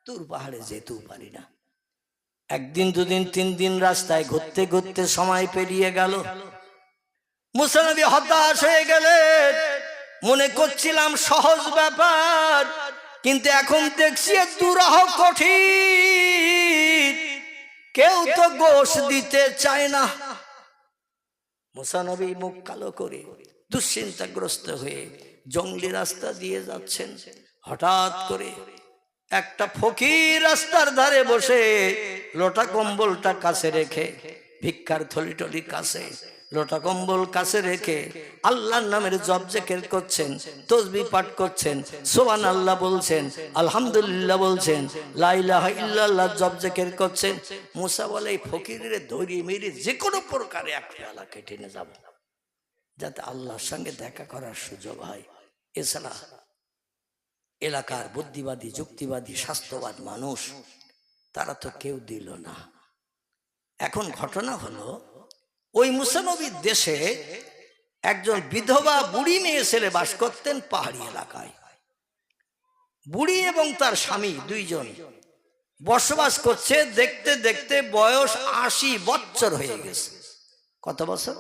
S1: তুর পাহাড়ে যেতেও পারি না। একদিন, দুদিন, 3 দিন রাস্তায় ঘুরতে ঘুরতে সময় পেরিয়ে গেল। মুসা নবী হতাশ হয়ে গেলেন, মনে করছিলাম সহজ ব্যাপার, কিন্তু এখন দেখছি দুরূহ কঠিন, কেউ তো গোশ দিতে চায় না। মুসা নবী মুখ কালো করে দুশ্চিন্তাগ্রস্ত হয়ে জঙ্গলি রাস্তা দিয়ে যাচ্ছেন। হঠাৎ করে একটা ফকির রাস্তার ধারে বসে লোটা কম্বলটা কাছে রেখে, ভিক্ষার থলি টলি কাছে, লোটা কম্বল কাছে রেখে আল্লাহর নামের জপ জিকির করছেন, তাসবিহ পাঠ করছেন, সুবহানাল্লাহ বলছেন, আলহামদুলিল্লাহ বলছেন, লা ইলাহা ইল্লাল্লাহ জপ জিকির করছেন। মুসা বলে এই ফকিরের ধরে মেরে যে কোনো প্রকারে এক পেয়ালা কেটে নিয়ে যাব, যাতে আল্লাহর সঙ্গে দেখা করার সুযোগ হয়। এছাড়া এলাকার বুদ্ধিবাদী, যুক্তিবাদী, স্বাস্থ্যবাদ মানুষ, তারা তো কেউ দিল না। এখন ঘটনা হলো, ওই মুসা নবীর দেশে একজন বিধবা বুড়ি মেয়ে ছেলে বাস করতেন পাহাড়ি এলাকায়। বুড়ি এবং তার স্বামী দুইজন বসবাস করছে, দেখতে দেখতে বয়স 80 বছর হয়ে গেছে। কত বছর?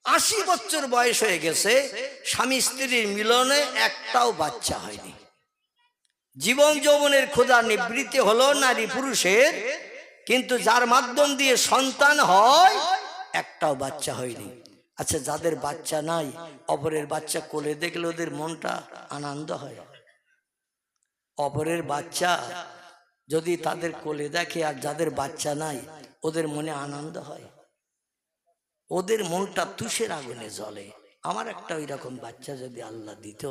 S1: 80 বছর বয়স হয়ে গেছে। স্বামী স্ত্রীর মিলনে একটাও বাচ্চা হয়নি। জীবন যৌবনের ক্ষুধা নিবৃত্তি হলো নারী পুরুষের, কিন্তু যার মাধ্যম দিয়ে সন্তান হয় একটাও বাচ্চা হয়নি। আচ্ছা, যাদের বাচ্চা নাই, অপরের বাচ্চা কোলে দেখলে ওদের মনটা আনন্দ হয়? অপরের বাচ্চা যদি তাদের কোলে দেখে আর যাদের বাচ্চা নাই, ওদের মনে আনন্দ হয়? ওদের মনটা তুষের আগুনে জ্বলে। আমার একটা ওই রকম বাচ্চা যদি আল্লাহ দিত,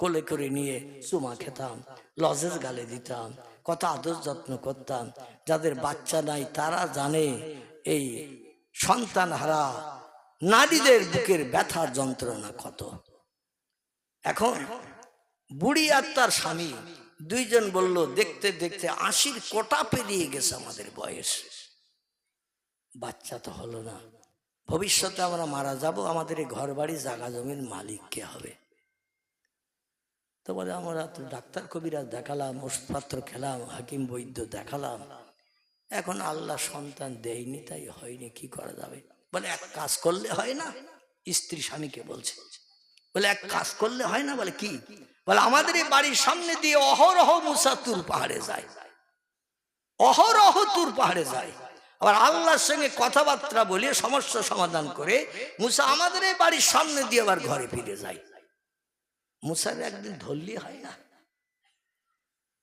S1: কোলে করে নিয়ে চুমা খেতাম, লজেস গালে দিতাম, কত আদর যত্ন করতাম। যাদের বাচ্চা নাই তারা জানে এই সন্তান হারা নারীদের বুকের ব্যথার যন্ত্রণা কত। এখন বুড়ি আর তার স্বামী দুইজন বলল, দেখতে দেখতে 80 কোটা পেরিয়ে গেছে আমাদের বয়স, বাচ্চা তো হলো না, ভবিষ্যতে আমরা মারা যাব, আমাদের এই ঘর বাড়ি জায়গা জমির মালিক কে হবে? তো বলে আমরা তো ডাক্তার কবিরাজ দেখালাম, ওষুধপত্র খেলাম, হাকিম বৈদ্য দেখালাম, এখন আল্লাহ সন্তান দেয়নি, তাই হয়নি, কি করা যাবে? বলে এক কাজ করলে হয় না? স্ত্রী স্বামীকে বলছে, বলে এক কাজ করলে হয় না? বলে কি? বলে আমাদের এই বাড়ির সামনে দিয়ে অহরহ মুসা তুর পাহাড়ে যায়, অহরহ তুর পাহাড়ে যায়, আবার আল্লাহর সঙ্গে কথাবার্তা বলে সমস্যা সমাধান করে মুসা আমাদের এই বাড়ির সামনে দিয়ে আবার ঘরে ফিরে যায়। মুসার একদিন ধরলি হয় না?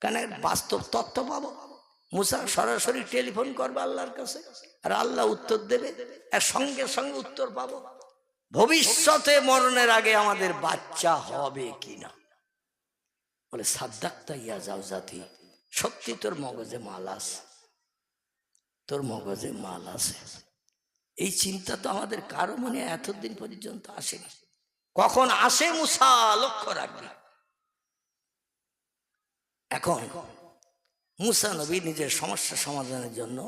S1: কেন? বাস্তব তথ্য পাবো। মুসা সরাসরি টেলিফোন করবে আল্লাহর কাছে, আর আল্লাহ উত্তর দেবে, আর সঙ্গে সঙ্গে উত্তর পাবো ভবিষ্যতে মরণের আগে আমাদের বাচ্চা হবে কিনা। বলে সাদ্দাক্তা ইয়া যাও জাতি, সত্যি তোর মগজে মাল আছে, তোর মগজে মাল আছে। এই চিন্তা তো আমাদের কারো মনে এতদিন পর্যন্ত আসেনি। কখন আসে মুসা লক্ষ্য রাখবি। এখন মুসা নবী নিজের সমস্যা সমাধানের জন্য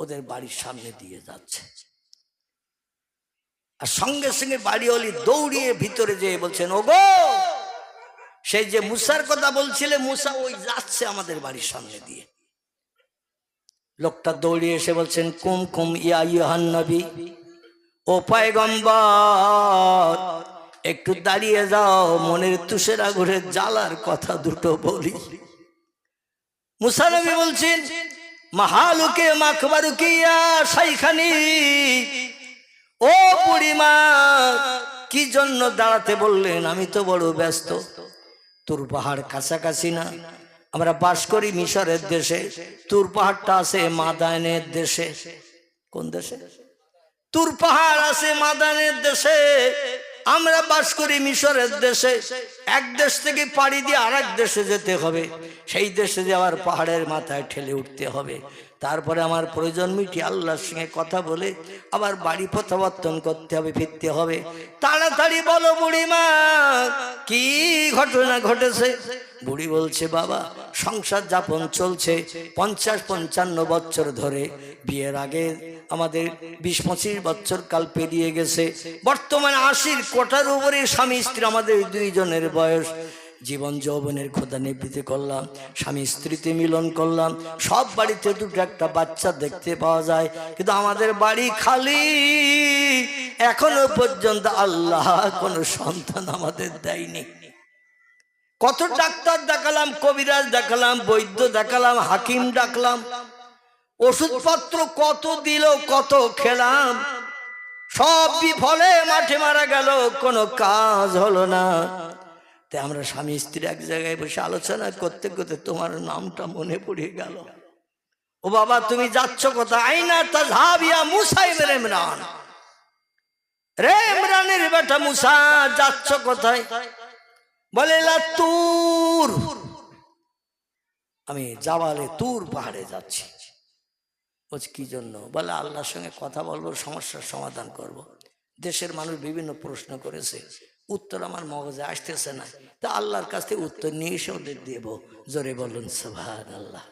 S1: ওদের বাড়ির সামনে দিয়ে যাচ্ছে, আর সঙ্গে সঙ্গে বাড়িওয়ালি দৌড়িয়ে ভিতরে যেয়ে বলছেন, ওগো, সেই যে মুসার কথা বলছিলে, মুসা ওই যাচ্ছে আমাদের বাড়ির সামনে দিয়ে। লোকটা দৌড়িয়ে এসে বলছেন, কুম কুম ইয়া ইউহান নবী, ও পয়গম্বর, একটু দাঁড়িয়ে যাও, মনের তুষের আগুনের জ্বালার কথা দুটো বলি। মুসা নবী বলছেন, মাহালুকে মাখবারুকে ইয়া শাইখানি, ও বুড়িমা, কি জন্য দাঁড়াতে বললেন? আমি তো বড় ব্যস্ত। তুর পাহাড় কাছাকাছি না, আমরা বাস করি মিশরের দেশে, তুর পাহাড়টা আছে মাদানের দেশে। কোন দেশে? তুর পাহাড় আছে মাদানের দেশে, আমরা বাস করি মিশরের দেশে। এক দেশ থেকে পাড়ি দিয়ে আর এক দেশে যেতে হবে, সেই দেশে যাওয়ার পাহাড়ের মাথায় ঠেলে উঠতে হবে, তারপরে আমার প্রয়োজন মিটি আল্লাহর সঙ্গে কথা বলে আবার বাড়ি প্রত্যাবর্তন করতে হবে, ফিরতে হবে। তাড়াতাড়ি বলো বুড়িমা, কি ঘটনা ঘটেছে? বুড়ি বলছে, বাবা, সংসার যাপন চলছে 50-55 বছর ধরে, বিয়ের আগে আমাদের 20-25 বছর কাল পেরিয়ে গেছে, বর্তমানে 80 কোটার উপরে স্বামী স্ত্রী আমাদের দুইজনের বয়স। জীবন যৌবনের খোদা নিবৃত্তি করলাম, স্বামী স্ত্রীতে মিলন করলাম, সব বাড়িতে দুটো একটা বাচ্চা দেখতে পাওয়া যায়, কিন্তু আমাদের বাড়ি খালি, এখনো পর্যন্ত আল্লাহ কোনো সন্তান আমাদের দেয়নি। কত ডাক্তার দেখালাম, কবিরাজ দেখালাম, বৈদ্য দেখালাম, হাকিম ডাকলাম, ওষুধপত্র কত দিল, কত খেলাম, সব বিফলে মাঠে মারা গেল, কোনো কাজ হলো না। তাই আমরা স্বামী স্ত্রী এক জায়গায় বসে আলোচনা করতে করতে তোমার নামটা মনে পড়ে গেল। ও বাবা, তুমি যাচ্ছ কোথায়? আইনা তাযহাবিয়া মুসা ইবনে ইমরান, রে ইমরানের বেটা মুসা, যাচ্ছ কোথায়? বলে তুর, আমি জাবালে তুর পাহাড়ে যাচ্ছি। বলছি কি জন্য? বলে আল্লাহর সঙ্গে কথা বলবো, সমস্যার সমাধান করব। দেশের মানুষ বিভিন্ন প্রশ্ন করেছে, উত্তর আমার মগজে আসতেছে না, তা আল্লাহর কাছ থেকে উত্তর নিয়ে এসে ওদের দেব। জোরে বলুন সুবহানাল্লাহ।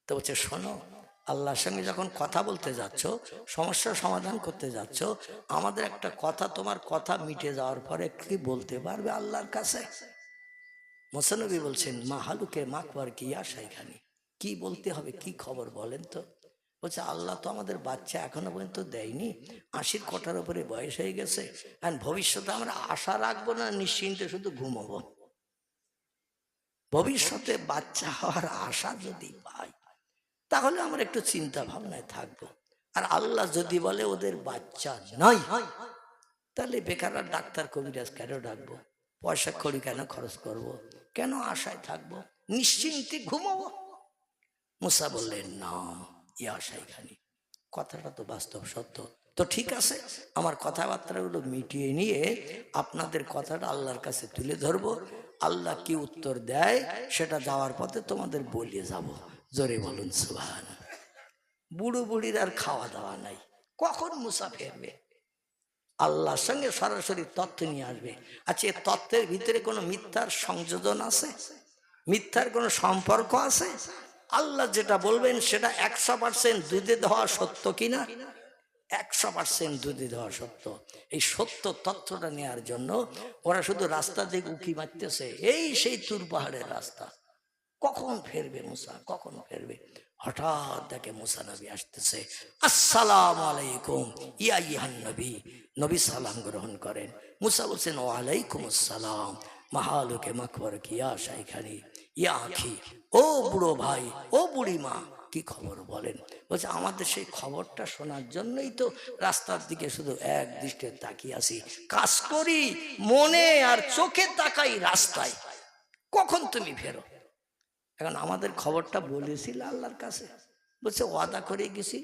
S1: তো বলছে, শোনো, আল্লাহর সঙ্গে যখন কথা বলতে যাচ্ছ, সমস্যার সমাধান করতে যাচ্ছ, আমাদের একটা কথা, তোমার কথা মিটে যাওয়ার পরে কি বলতে পারবে আল্লাহর কাছে? মুসা নবী বলছেন, মাহালুকে মাকবার কি ইয়া শাইখানি, কি বলতে হবে, কি খবর বলেন তো? বলছে, আল্লাহ তো আমাদের বাচ্চা এখনো পর্যন্ত দেয়নি, 80 কোটার উপরে বয়স হয়ে গেছে, আর ভবিষ্যতে আমরা আশা রাখবো না, নিশ্চিন্তে শুধু ঘুমাবো। ভবিষ্যতে বাচ্চা হওয়ার আশা যদি পাই, তাহলে আমরা একটু চিন্তা ভাবনায় থাকবো। আর আল্লাহ যদি বলে ওদের বাচ্চা নাই, তাহলে বেকার ডাক্তার কবিরাজ কেন ডাকবো, পয়সা কড়ি কেন খরচ করব, কেন আশায় থাকবো, নিশ্চিন্তে ঘুমাবো। মুসা বললেন, না ইয়া শাইখানি, কথাটা তো বাস্তব সত্য। তো ঠিক আছে, আমার কথাবার্তাগুলো মিটিয়ে নিয়ে আপনাদের কথাটা আল্লাহর কাছে তুলে ধরবো, আল্লাহ কি উত্তর দেয় সেটা যাওয়ার পথে তোমাদের বলিয়ে যাব। জোরে বলুন সুবহানাল্লাহ। বুড়ো বুড়ির আর খাওয়া দাওয়া নাই, কখন মুসা ফেরবে? আল্লাহর সঙ্গে সরাসরি তথ্য নিয়ে আসবে। আচ্ছা, এই তথ্যের ভিতরে কোনো মিথ্যার সংযোজন আছে? মিথ্যার কোনো সম্পর্ক আছে? আল্লাহ যেটা বলবেন সেটা 100% দুধে দেওয়া সত্য কিনা? 100% দুধে দেওয়া সত্য। এই সত্য তথ্যটা নেওয়ার জন্য ওরা শুধু রাস্তা দিয়ে উকি মারতেছে, এই সেই তুর পাহাড়ের রাস্তা, কখন ফেরবে মুসা, কখন ফেরবে। হঠাৎ দেখে মুসা নবী আসতেছে। আসসালামু আলাইকুম ইয়া ইহান নবী, নবী সালাম গ্রহণ করেন। মুসা বলছেন ওয়ালাইকুম আসসালাম মাহালুকে মাকবর কিয়া শাইখানি ইয়া আখি, ও বুড়ো ভাই, ও বুড়ি মা, কি খবর বলেন। বলছে আমাদের সেই খবরটা শোনার জন্যই তো রাস্তার দিকে শুধু এক দৃষ্টিতে তাকিয়ে আসি, কাজ করি মনে আর চোখে তাকাই রাস্তায়, কখন তুমি ফেরো। এখন আমাদের খবরটা বলেছিল আল্লাহর কাছে, বলছে ওয়াদা করে গেছি,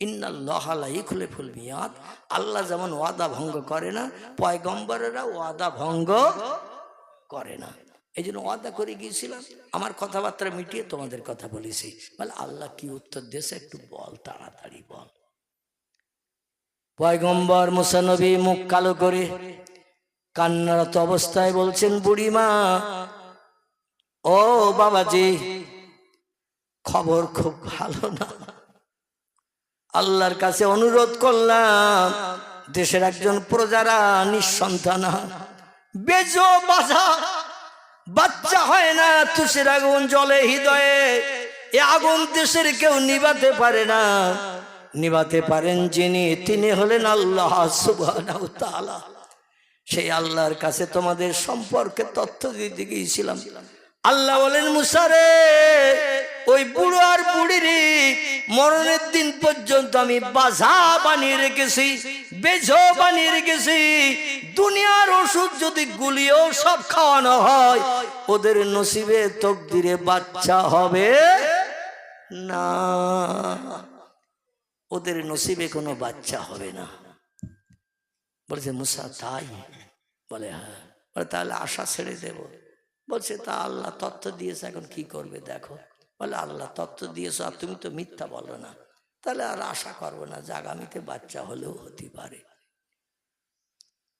S1: ইন্নাল্লাহ লা ইখলিফুল মিয়াদ, আল্লাহ যেমন ওয়াদা ভঙ্গ করে না, পয়গম্বরেরা ওয়াদা ভঙ্গ করে না। এই জন্য ওয়াদা করে গিয়েছিলাম, আমার কথাবার্তা মিটিয়ে তোমাদের কথা বলেছি। বলে আল্লাহ কি উত্তর দিয়েছে একটু বল, তাড়াতাড়ি বল। পয়গম্বর মুসা নবী মুখ কালো করে কান্নারত অবস্থায় বলছেন, বুড়িমা ও বাবাজি, খবর খুব ভালো না, আল্লাহর কাছে অনুরোধ করলাম, দেশের একজন প্রজারা নিঃসন্তান, বেজো বাজা বাচ্চা হয় না, তুষের আগুন জ্বলে হৃদয়ে, এ আগুন দেশের কেউ নিভাতে পারে না, নিভাতে পারেন যিনি, তিনি হলেন আল্লাহ সুবহানাহু ওয়া তাআলা। সেই আল্লাহর কাছে তোমাদের সম্পর্কে তথ্য দিতে গিয়েছিলাম। আল্লাহ বলেন মুসা রে, ওই বুড়ো আর বুড়ির মরণের দিন পর্যন্ত আমি বাজা বানিয়ে রেখেছি, বেজো বানিয়ে রেখেছি। দুনিয়ার ওষুধ যদি গুলিও সব খাওয়ানো হয়, ওদের নসিবে তকদিরে বাচ্চা হবে না, ওদের নসিবে কোনো বাচ্চা হবে না। বলছে মুসা তাই? বলে হ্যাঁ। বলে তাহলে আশা ছেড়ে দেব? বলছে তা আল্লাহ তত্ত্ব দিয়েছে, এখন কি করবে দেখো। বলে আল্লাহ তত্ত্ব দিয়েছ আর তুমি তো মিথ্যা বলো না, তাহলে আর আশা করবো না যে আগামীতে বাচ্চা হলেও হতে পারে।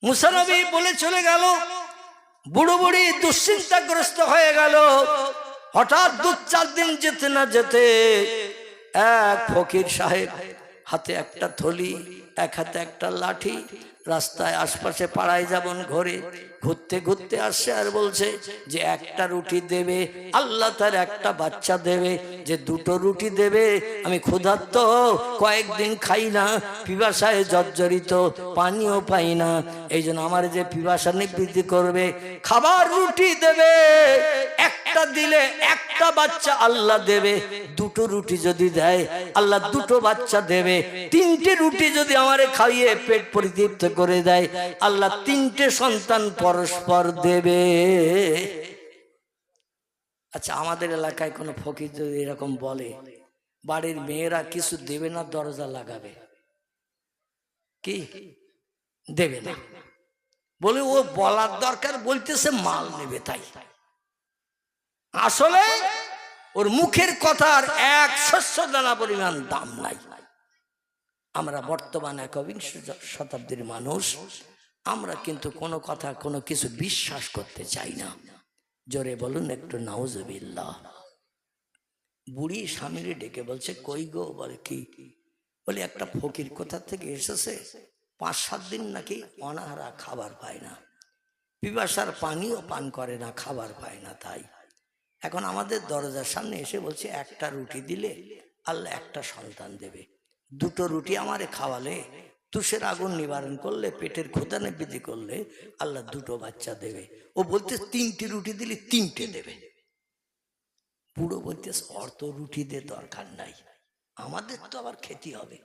S1: মুসা নবী বলে চলে গেল। বুড়ো বুড়ি দুশ্চিন্তাগ্রস্ত হয়ে গেল। হঠাৎ 2-4 দিন যেতে না যেতে এক ফকির সাহেব, হাতে একটা থলি, এক হাতে একটা লাঠি, রাস্তায় আশপাশে পাড়ায় যেমন ঘরে ঘুরতে ঘুরতে আসছে আর বলছে যে একটা রুটি দেবে, আল্লাহ তার একটা বাচ্চা দেবে, যে 2টো রুটি দেবে, আমি ক্ষুধার্ত, কয়েকদিন খাই না, পিপাসায় জর্জরিত, পানিও পাই না, এই জন্য আমার যে পিপাসা নিবৃত্তি করবে, খাবার রুটি দেবে, একটা দিলে একটা বাচ্চা আল্লাহ দেবে, 2টো রুটি যদি দেয় আল্লাহ 2টো বাচ্চা দেবে, 3টে রুটি যদি আমারে খাইয়ে পেট পরিতৃপ্ত করে দেয় আল্লাহ 3টে সন্তান পরস্পর দেবে। আচ্ছা, আমাদের এলাকায় কোনো ফকির যদি এরকম বলে, বাড়ির মেয়েরা কিছু দেবে না, দরজা লাগাবে, কি দেবে না, বলে ও বলার দরকার, বলতেছে মাল নেবে তাই। আসলে ওর মুখের কথার এক শস্য দানা পরিমাণ দাম নাই। আমরা বর্তমান 21 শতাব্দীর মানুষ, আমরা কিন্তু কোনো কথা কোনো কিছু বিশ্বাস করতে চাই না। জোরে বলুন একটু নাউজুবিল্লাহ। বুড়ি স্বামীরে ডেকে বলছে কই গো? বলে কি? বলে একটা ফকির কোথা থেকে এসেছে, 5-7 দিন নাকি অনাহারা, খাবার পায় না, পিপাসার পানিও পান করে না, খাবার পায় না। তাই এখন আমাদের দরজার সামনে এসে বলছে একটা রুটি দিলে আল্লাহ একটা সন্তান দেবে, 2টো রুটি আমারে খাওয়ালে, তুষের আগুন নিবারণ করলে, পেটের ক্ষুধা নিবৃত্তি করলে আল্লাহ 2টো বাচ্চা দেবে। ও বলতে 3টে রুটি দিলে 3টে দেবে। বুড়ো বলতে অর্থ রুটি দিয়ে দরকার নাই, আমাদের তো আবার খেতে হবে,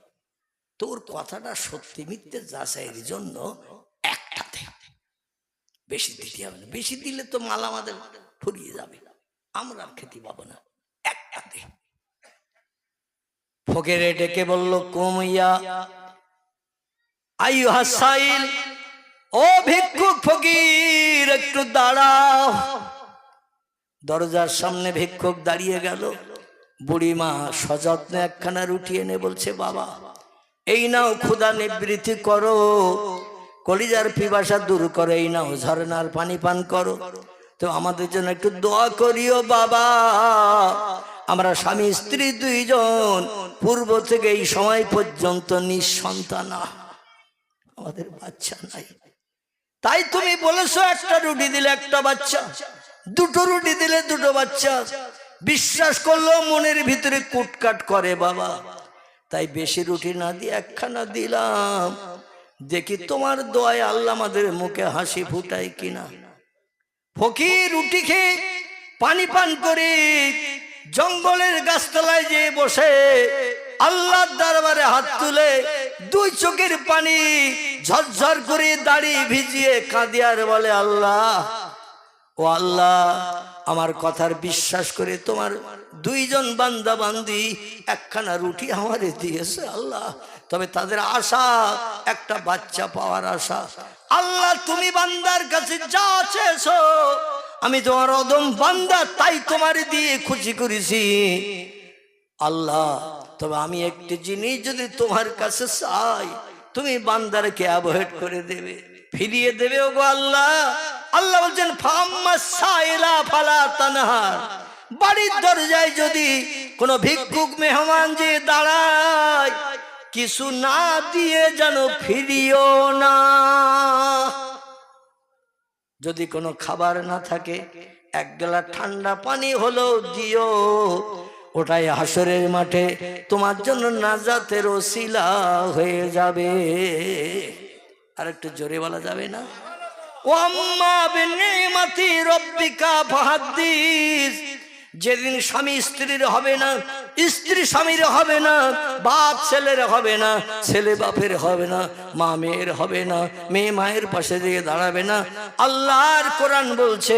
S1: তোর কথাটা সত্যি মিথ্যে যাচাইয়ের জন্য একটা দে, বেশি দিতে হবে না, বেশি দিলে তো মাল আমাদের ফুরিয়ে যাবে, আমরা আর খেতে পাবো না, একটা দে। ফকিরে ডেকে বলল কুমিয়া আইয়ুহা সাইল, ও ভিক্ষুক ফকির একটু দাঁড়াও। দরজার সামনে ভিক্ষুক দাঁড়িয়ে গেল। বুড়িমা সযত্নে একখানা রুটি এনে বলছে বাবা এই নাও, ক্ষুধা নিবৃত্তি করো, কলিজার পিপাসা দূর করো, এই নাও ঝরনার পানি পান করো। তো আমাদের জন্য একটু দোয়া করিও বাবা, আমরা স্বামী স্ত্রী দুইজন পূর্ব থেকে এই সময় পর্যন্ত নিঃসন্তান, আমাদের বাচ্চা নাই। তাই তুমি বলেছো একটা রুটি দিলে একটা বাচ্চা, দুটো রুটি দিলে দুটো বাচ্চা। বিশ্বাস করলো মনের ভিতরে কুটকাট করে বাবা। তাই বেশি রুটি না দিয়ে একখানা দিলাম, দেখি তোমার দোয়ায় আল্লাহ আমাদের মুখে হাসি ফুটায় কিনা। ফকির রুটি খেয়ে পানি পান করে জঙ্গলের গাছতলায় যেয়ে বসে আল্লাহর দরবারে হাত তুলে দুই চোখের পানি ঝরঝর করে দাড়ি ভিজিয়ে কাঁদে আর বলে, আল্লাহ ও আল্লাহ, আমার কথার বিশ্বাস করে তোমার দুইজন বান্দা বান্দি একখানা রুটি আমারে দিয়েছে আল্লাহ, তবে তাদের আশা একটা বাচ্চা পাওয়ার আশা। আল্লাহ তুমি বান্দার কাছে যা চেয়েছো, আমি তোমার অদম বান্দা, তাই তোমার দিয়ে খুশি করেছি আল্লাহ। তবে আমি একটি জিনিস যদি তোমার কাছে চাই, তুমি বান্দারকে অ্যাভয়েড করে দেবে, ফিরিয়ে দেবে ওগো আল্লাহ। আল্লাহ বলছেন, ফাম্মা সাইলা ফালা তানহার, বাড়ির দরজায় যদি কোনো ভিক্ষুক মেহমান যে দাঁড়ায়, কিছু না দিয়ে যেন ফিরিও না। যদি কোনো খাবার না থাকে, এক গ্লাস ঠান্ডা পানি হলো দিও, ওটাই হাসরের মাঠে তোমার জন্য নাজাতের ওসিলা হয়ে যাবে। আর একটু জোরে বলা যাবে না? ওয়াম্মা বিনিমাতি রব্বিকা ফাহাদ্দিস, যেদিন স্বামী স্ত্রীর হবে না, স্ত্রী স্বামীর হবে না, বাপ ছেলের হবে না, ছেলে বাপের হবে না, মা মেয়ের হবে না, মেয়ে মায়ের পাশে দিয়ে দাঁড়াবে না। আল্লাহর কোরআন বলছে,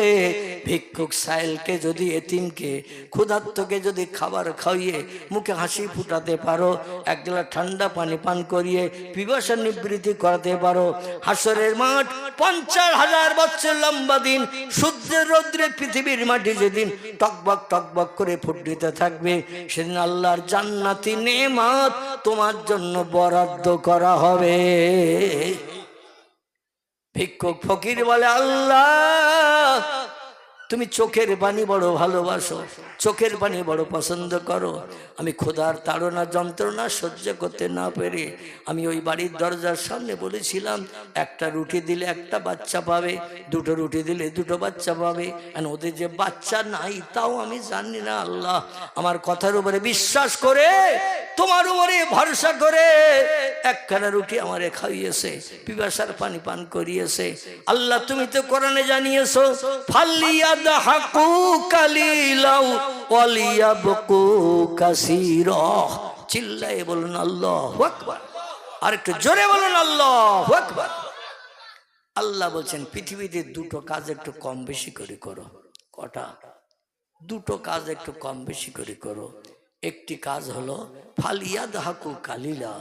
S1: ভিক্ষুক সাইলকে যদি, এতিমকে, ক্ষুধার্তকে যদি খাবার খাইয়ে মুখে হাসি ফুটাতে পারো, এক গ্লাস ঠান্ডা পানি পান করিয়ে পিপাসা নিবৃত্তি করাতে পারো, হাসরের মাঠ 50,000 বছর লম্বা দিন, সূর্যের রৌদ্রে পৃথিবীর মাটি যেদিন টকবক টকবক করে ফুটিতে থাকবে, সেদিন আল্লাহর জান্নাতি নেমাত তোমার জন্য বরাদ্দ করা হবে। ভিক্ষুক ফকির বলে, আল্লাহ তুমি চোখের পানি বড় ভালোবাসো, চোখের পানি বড় পছন্দ করো। আমি ক্ষুধার তাড়না যন্ত্রণা সহ্য করতে না পেরে আমি ওই বাড়ির দরজার সামনে বলেছিলাম, একটা রুটি দিলে একটা বাচ্চা পাবে, দুটো রুটি দিলে দুটো বাচ্চা পাবে। আর ওদের যে বাচ্চা নাই তাও আমি জানি না। আল্লাহ আমার কথার উপরে বিশ্বাস করে, তোমার উপরে ভরসা করে একখানা রুটি আমারে খাইয়েছে, পিপাসার পানি পান করিয়েছে। আল্লাহ তুমি তো কোরআনে জানিয়েছো, ফালিয়াদহাকু কালিলাউ ওয়ালিয়াবকু কাসীরা। চিল্লায়ে বলুন আল্লাহু আকবার। আর একটু জোরে বলুন আল্লাহু আকবার। আল্লাহ বলছেন, পৃথিবীতে দুটো কাজ একটু কম বেশি করে করো। কটা? দুটো কাজ একটু কম বেশি করে করো। একটি কাজ হলো ফালিয়াদহাকু কালিলা,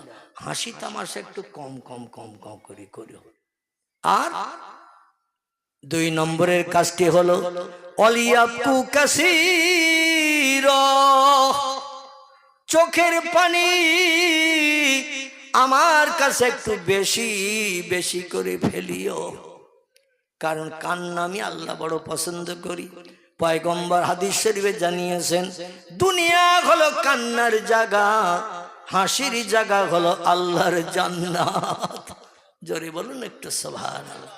S1: হাসি তামাশা একটু কম কম কম কম করে করো। আর 2 নম্বরের কাজটি হলো ওয়ালিয়াবকু কাসীরা, চোখের পানি আমার কাছে একটু বেশি বেশি করে ফেলিও, কারণ কান্না আমি আল্লাহ বড় পছন্দ করি। পয়গম্বর হাদিস শরীফে জানিয়েছেন, দুনিয়া হলো কান্নার জায়গা, হাসির জায়গা হলো আল্লাহর জান্নাত। জোরে বলুন একটু সুবহানাল্লাহ।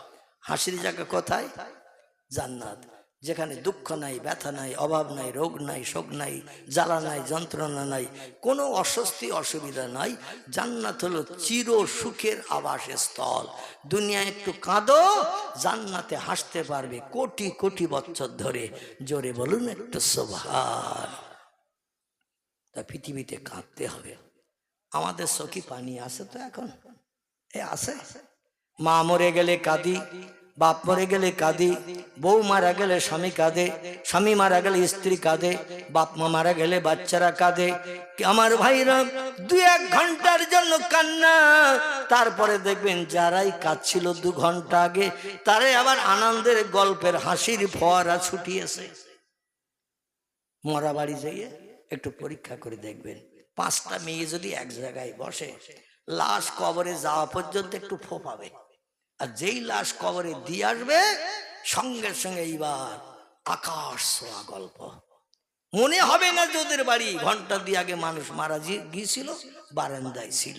S1: হাসির জায়গা কোথায়? জান্নাত, যেখানে দুঃখ নাই, ব্যথা নাই, অভাব নাই, রোগ নাই, শোক নাই, জ্বালা নাই, যন্ত্রণা নাই, কোনো অস্বস্তি অসুবিধা নাই। জান্নাত হলো চির সুখের আবাসস্থল। দুনিয়ায় একটু কাঁদো, জান্নাতে হাসতে পারবে কোটি কোটি বছর ধরে। জোরে বলুন একটু সুবহান। তা পৃথিবীতে কাঁদতে হবে। আমাদের চোখে পানি আছে তো এখন? আছে। মা মরে গেলে কাঁদি, বাপ মরে গেলে কাঁদি, বউ মারা গেলে স্বামী কাঁদে, স্বামী মারা গেলে স্ত্রী কাঁদে, বাপ মা মারা গেলে বাচ্চারা কাঁদে। আমার ভাইরা 2-1 ঘন্টার জন্য কান্না, তারপরে দেখবেন যারাই কাঁদছিল 2 ঘন্টা আগে, তারাই আবার আনন্দের গল্পের হাসির ফোয়ারা ছুটিয়েছে। মরা বাড়ি যাইয়ে একটু পরীক্ষা করে দেখবেন, 5টা মেয়ে যদি এক জায়গায় বসে, লাশ কবরে যাওয়া পর্যন্ত একটু ফোপাবে, আর যেই লাশ কবরে দিয়ে আসবে সঙ্গে সঙ্গে এইবার আকাশ ছোঁয়া গল্প। মনে হবে না যে ওদের বাড়ি ঘন্টা দিয়ে আগে মানুষ মারা গিয়েছিল, বারান্দায় ছিল।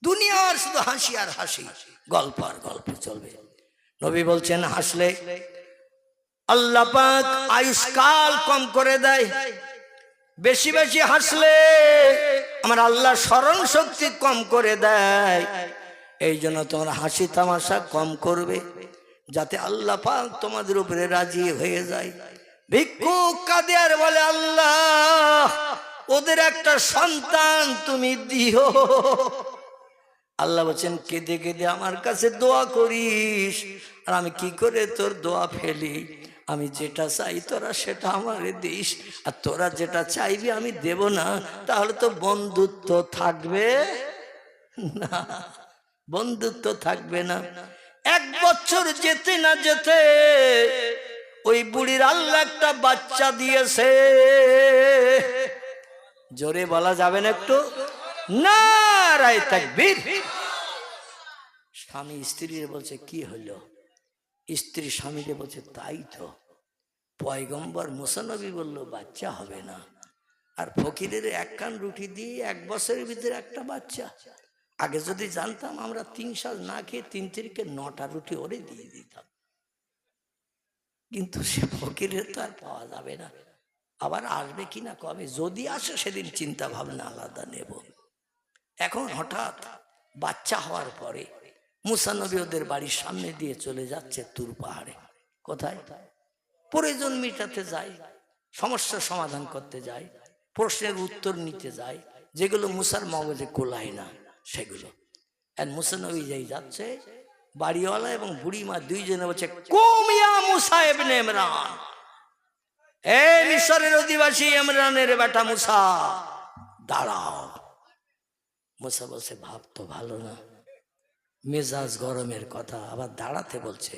S1: দুনিয়ার শুধু হাসি আর হাসি, গল্প আর গল্প চলবে। নবী বলছেন হাসলে আল্লাহ পাক আয়ুষ্কাল কম করে দেয়, বেশি বেশি হাসলে আমার আল্লাহ স্মরণ শক্তি কম করে দেয়। এই জন্য তোমার হাসি তামাশা কম করবে, যাতে আল্লাহ পাক তোমাদের উপরে রাজি হয়ে যায়। ভিক্ষুক কাঁদে আর বলে আল্লাহ ওদের একটা সন্তান তুমি দিও। আল্লাহ বলছেন কেঁদে কেঁদে আমার কাছে দোয়া করিস, আর আমি কি করে তোর দোয়া ফেলি? আমি যেটা চাই তোরা সেটা আমারে দিস, আর তোরা যেটা চাইবি আমি দেব না, তাহলে তো বন্ধুত্ব থাকবে না, বন্ধুত্ব থাকবে না। 1 বছর যেতে না যেতে ওই বুড়ির আল্লাহ একটা বাচ্চা দিয়েছে। জোরে বলা যাবে না একটু? নারায়ে তাকবীর। স্বামী স্ত্রীর বলছে কি হলো? স্ত্রী স্বামীকে বলছে তাই তো, পয়গম্বর মুসা নবী বলল বাচ্চা হবে না, আর ফকিরের 1 কান রুটি দিয়ে 1 বছরের ভিতরে একটা বাচ্চা। আগে যদি জানতাম আমরা 3 সাল না খেয়ে 3 তারিখে 9টা রুটি ওরে দিয়ে দিতাম, কিন্তু সে ফকিরের তো আর পাওয়া যাবে না। আবার আসবে কিনা কবে, যদি আসে সেদিন চিন্তা ভাবনা আলাদা নেব। এখন হঠাৎ বাচ্চা হওয়ার পরে মুসা নবী ওদের বাড়ির সামনে দিয়ে চলে যাচ্ছে তুর পাহাড়ে। কোথায়? প্রয়োজন মেটাতে যায়, সমস্যার সমাধান করতে যায়, প্রশ্নের উত্তর নিতে যায়, যেগুলো মুসার মগজে কোলায় না সেগুলো। আর মুসা নবী যাই যাচ্ছে, বাড়িওয়ালা এবং বুড়িমা দুইজনে বলছে কুম ইয়া মুসা ইবনে ইমরান, এই মিশরের অধিবাসী ইমরানের বেটা মুসা দাঁড়াও। মুসা বলছে ভাব তো ভালো না, মেজাজ গরমের কথা, আবার দাঁড়াতে বলছে,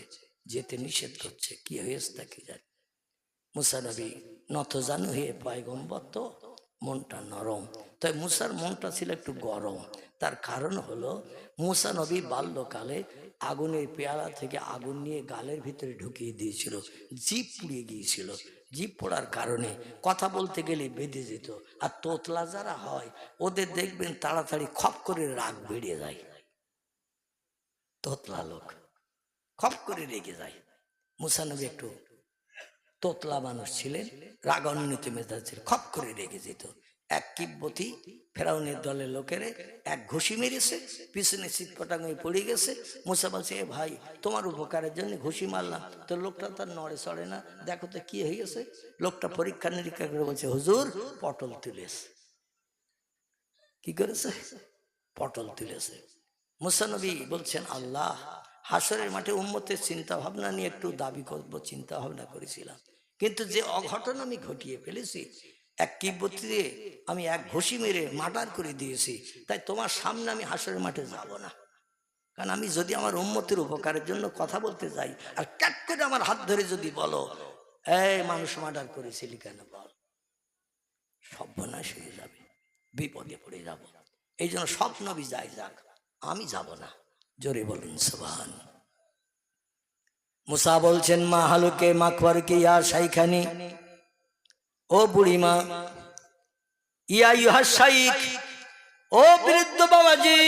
S1: যেতে নিষেধ করছে, কি হয়েছে তা কি জানি। মুসা নবী নতজানু হয়ে, পয়গম্বর তো মনটা নরম, তাই মুসার মনটা ছিল একটু গরম। তার কারণ হলো মুসা নবী বাল্যকালে আগুনের পেয়ালা থেকে আগুন নিয়ে গালের ভিতরে ঢুকিয়ে দিয়েছিল, জিভ পুড়িয়ে গিয়েছিল। জিভ পোড়ার কারণে কথা বলতে গেলে বেঁধে যেত। আর তোতলা যারা হয় ওদের দেখবেন তাড়াতাড়ি খপ করে রাগ বেড়ে যায়, তোতলা লোক খপ করে রেগে যায়। মুসা নবী একটু তোতলা মানুষ ছিলেন, রাগান্বিত মেজাজের, খপ করে রেগে যেত। এক কিব্বতী ফেরাউনের দলের লোকেরে 1 ঘুষি মেরেছে, পিছনে সিটপটাং হয়ে পড়ে গেছে। মুসা বলছে এ ভাই তোমার উপকারের জন্য ঘুষি মারলাম, তো লোকটা তার নড়ে চড়ে না, দেখো তো কি হয়েছে। লোকটা পরীক্ষা নিরীক্ষা করে বলছে হুজুর পটল তুলেছে। কি করেছে? পটল তুলেছে। মুসা নবী বলছেন আল্লাহ হাসরের মাঠে উম্মতের চিন্তা ভাবনা নিয়ে একটু দাবি করবো, চিন্তা ভাবনা করেছিলাম, কিন্তু যে অঘটন আমি ঘটিয়ে ফেলেছি, 1 কিব্বতীতে আমি 1 ঘুষি মেরে মার্ডার করে দিয়েছি, তাই তোমার সামনে আমি হাসরের মাঠে যাব না। কারণ আমি যদি আমার উম্মতের উপকারের জন্য কথা বলতে যাই, আর ক্যাট করে আমার হাত ধরে যদি বলো এই মানুষ মার্ডার করেছিলি কেন বল, সর্বনাশ হয়ে যাবে, বিপদে পড়ে যাব। এই জন্য সব নবী যাই যাক, আমি যাব না। জোরে বলুন সুবহান। মুসা বলছেন মা হালুকে মাকবার কে ইয়া শাইখানি, ও বুড়িমা, ইয়া ইহা শাইখ, ও বৃদ্ধ বাবাজি,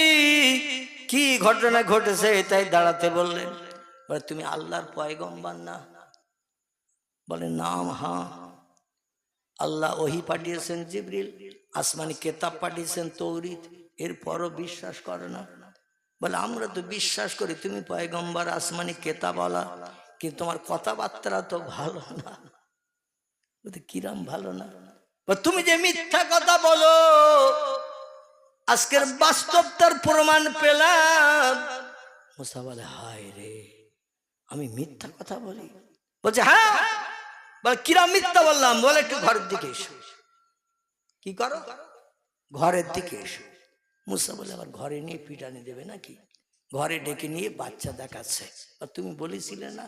S1: কি ঘটনা ঘটেছে? তাই দাঁড়াতে বললেন। বলে তুমি আল্লাহর পয়গম্বর না? বলে নাম হ্যাঁ। আল্লাহ ওহি পাঠিয়েছেন জিবরিল, আসমানি কেতাব পাঠিয়েছেন তৌরিত, এরপরও বিশ্বাস করে না? বলে আমরা তো বিশ্বাস করি তুমি পয়গম্বর, আসমানি কেতাবওয়ালা, কিন্তু তোমার কথাবার্তা তো ভালো না। বলতে কিরাম ভালো না? তুমি যে মিথ্যা কথা বলো, আজকের বাস্তবতার প্রমাণ পেলাম। মুসা বলে হায় রে, আমি মিথ্যা কথা বলি? বলছে হ্যাঁ। বলে কিরাম মিথ্যা বললাম? বলে একটু ঘরের দিকে এসো। কি করো? ঘরের দিকে এসো। মুসা বলে আবার ঘরে নিয়ে পিটানি দেবে নাকি? ঘরে ডেকে নিয়ে বাচ্চা দেখাচ্ছে। তুমি বলেছিলে না